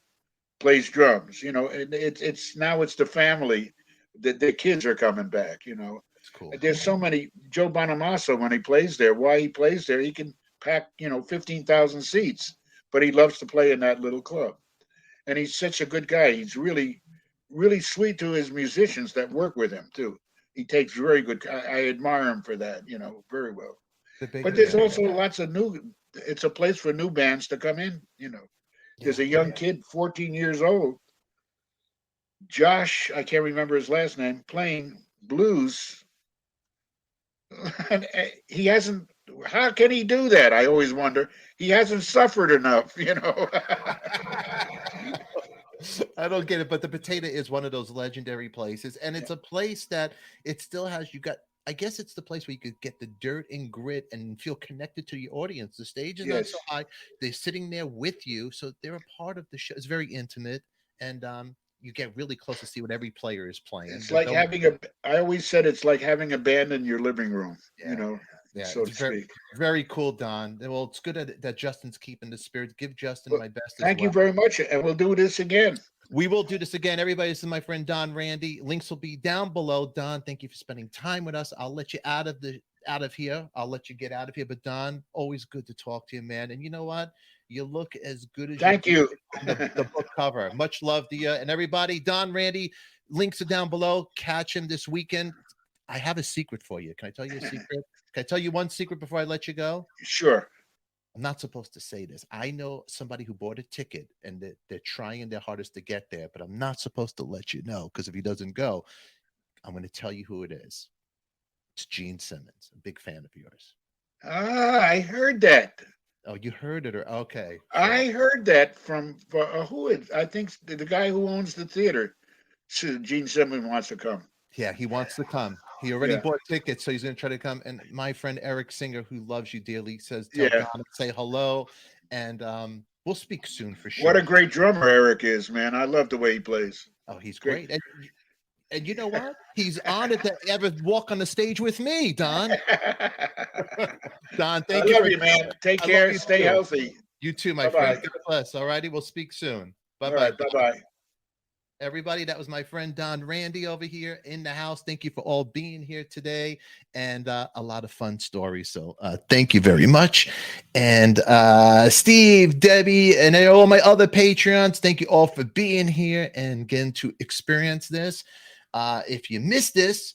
plays drums. And it's the family. The kids are coming back, That's cool. There's so many. Joe Bonamassa, when he plays there, he can pack, 15,000 seats, but he loves to play in that little club. And he's such a good guy. He's really, really sweet to his musicians that work with him too. He takes very good. I admire him for that, very well. But there's also lots of it's a place for new bands to come in, There's a young kid, 14 years old, Josh, I can't remember his last name, playing blues. And he hasn't, how can he do that? I always wonder. He hasn't suffered enough, I don't get it, but the Potato is one of those legendary places. And it's a place that it still has, I guess it's the place where you could get the dirt and grit and feel connected to your audience. The stage is not so high. They're sitting there with you. So they're a part of the show. It's very intimate. And, you get really close to see what every player is playing. It's like I always said it's like having a band in your living room, so to speak. Very cool, Don. Well, it's good that Justin's keeping the spirit. Give Justin my best. Thank you very much. And we'll do this again. We will do this again. Everybody, this is my friend Don Randi. Links will be down below. Don, thank you for spending time with us. I'll let you out of here. I'll let you get out of here. But Don, always good to talk to you, man. And you know what? You look as good as Thank you. The book cover. Much love to you. And everybody, Don Randi, links are down below. Catch him this weekend. I have a secret for you. Can I tell you a secret? Can I tell you one secret before I let you go? Sure. I'm not supposed to say this. I know somebody who bought a ticket and they're trying their hardest to get there, but I'm not supposed to let you know because if he doesn't go, I'm going to tell you who it is. It's Gene Simmons, a big fan of yours. I heard that. Oh, you heard it, or okay? I heard that from I think the guy who owns the theater. Gene Simmons wants to come. Yeah, he wants to come. He already bought tickets, so he's going to try to come. And my friend Eric Singer, who loves you dearly, says, tell Don to say hello. And we'll speak soon for sure. What a great drummer Eric is, man. I love the way he plays. Oh, he's great. And you know what? He's honored to ever walk on the stage with me, Don. Don, thank you. I love you, man. Take care. Stay healthy. You too, my friend. God bless. All righty. We'll speak soon. Bye-bye. Right, bye-bye. Everybody, that was my friend Don Randi over here in the house. Thank you for all being here today, and a lot of fun stories. So thank you very much. And Steve, Debbie, and all my other Patreons, thank you all for being here and getting to experience this. If you missed this,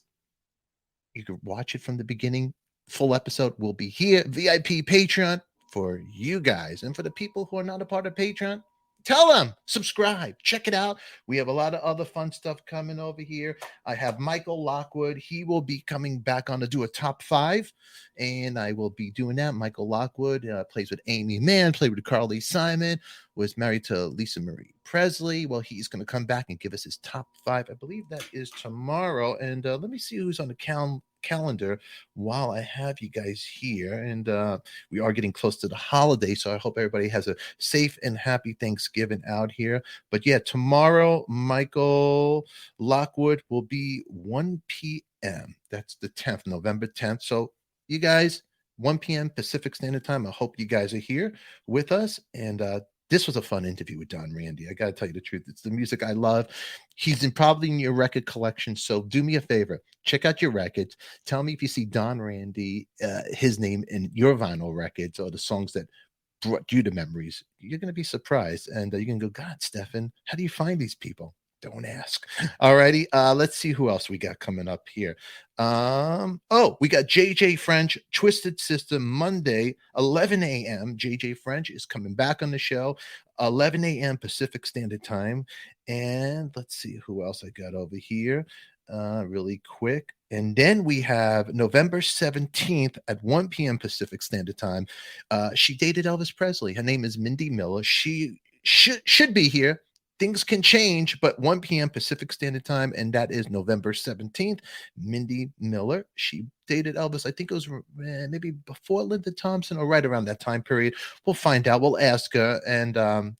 you can watch it from the beginning. Full episode will be here. VIP Patreon for you guys. And for the people who are not a part of Patreon, tell them, subscribe, check it out. We have a lot of other fun stuff coming over here. I have Michael Lockwood. He will be coming back on to do a top 5, and I will be doing that. Michael Lockwood plays with Amy Mann, played with Carly Simon, was married to Lisa Marie Presley. Well, he's going to come back and give us his top 5. I believe that is tomorrow. And let me see who's on the calendar while I have you guys here. And we are getting close to the holiday, so I hope everybody has a safe and happy Thanksgiving out here. But yeah, tomorrow Michael Lockwood will be 1 p.m. That's the 10th, November 10th. So you guys, 1 p.m. Pacific Standard Time. I hope you guys are here with us. And this was a fun interview with Don Randi. I got to tell you the truth. It's the music I love. He's probably in your record collection. So do me a favor. Check out your records. Tell me if you see Don Randi, his name in your vinyl records or the songs that brought you to memories. You're going to be surprised. And you're going to go, God, Stefan, how do you find these people? Don't ask. All righty. Let's see who else we got coming up here. We got JJ French, Twisted System, Monday, 11 a.m. JJ French is coming back on the show, 11 a.m. Pacific Standard Time. And let's see who else I got over here really quick. And then we have November 17th at 1 p.m. Pacific Standard Time. She dated Elvis Presley. Her name is Mindy Miller. She should be here. Things can change, but 1 p.m. Pacific Standard Time, and that is November 17th. Mindy Miller, she dated Elvis. I think it was maybe before Linda Thompson or right around that time period. We'll find out. We'll ask her, and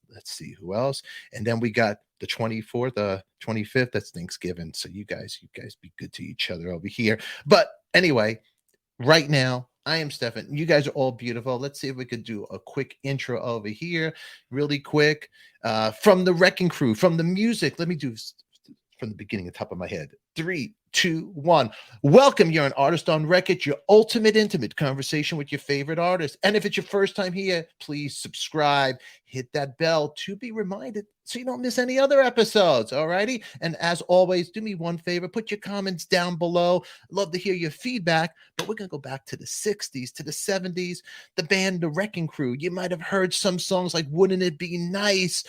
let's see who else. And then we got the 24th, 25th. That's Thanksgiving. So you guys be good to each other over here. But anyway, right now, I am Stefan. You guys are all beautiful. Let's see if we could do a quick intro over here really quick. From the Wrecking Crew, from the music. Let me do from the beginning, the top of my head. 3, 2, 1. Welcome. You're an artist on record, your ultimate intimate conversation with your favorite artist. And if it's your first time here, please subscribe, hit that bell to be reminded so you don't miss any other episodes. All righty. And as always, do me one favor, put your comments down below. Love to hear your feedback, but we're going to go back to the 60s, to the 70s, the band, the Wrecking Crew. You might have heard some songs like Wouldn't It Be Nice?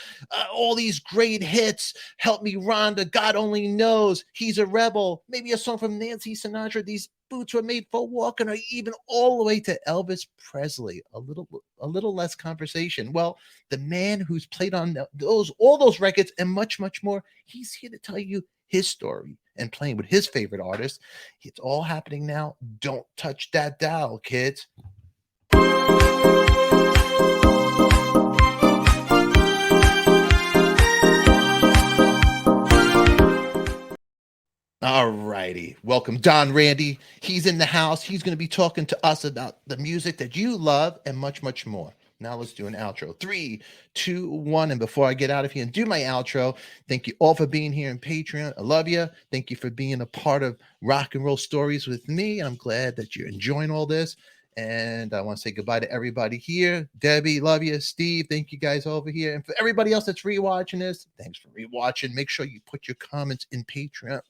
All these great hits. Help Me Rhonda, God Only Knows, He's a Rebel, maybe a song from Nancy Sinatra, These Boots Were Made for Walking, or even all the way to Elvis Presley. A little less conversation. Well, the man who's played on all those records and much, much more, he's here to tell you his story and playing with his favorite artists. It's all happening now. Don't touch that dial, kids. All righty. Welcome, Don Randi. He's in the house. He's going to be talking to us about the music that you love and much, much more. Now let's do an outro. 3, 2, 1. And before I get out of here and do my outro, thank you all for being here in Patreon. I love you. Thank you for being a part of Rock and Roll Stories with me. I'm glad that you're enjoying all this. And I want to say goodbye to everybody here. Debbie, love you. Steve, thank you guys over here. And for everybody else that's rewatching this, thanks for rewatching. Make sure you put your comments in Patreon.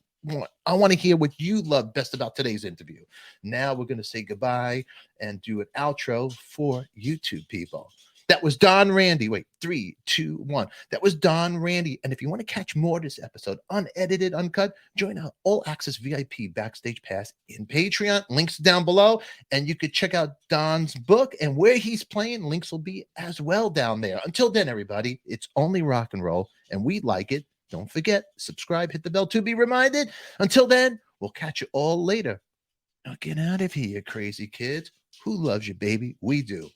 I want to hear what you love best about today's interview. Now we're going to say goodbye and do an outro for YouTube people. That was Don Randi. Wait, 3, 2, 1. That was Don Randi. And if you want to catch more of this episode, unedited, uncut, join our All Access VIP Backstage Pass in Patreon. Links down below. And you could check out Don's book and where he's playing. Links will be as well down there. Until then, everybody, it's only rock and roll, and we like it. Don't forget, subscribe, hit the bell to be reminded. Until then, we'll catch you all later. Now get out of here, crazy kids. Who loves you, baby? We do.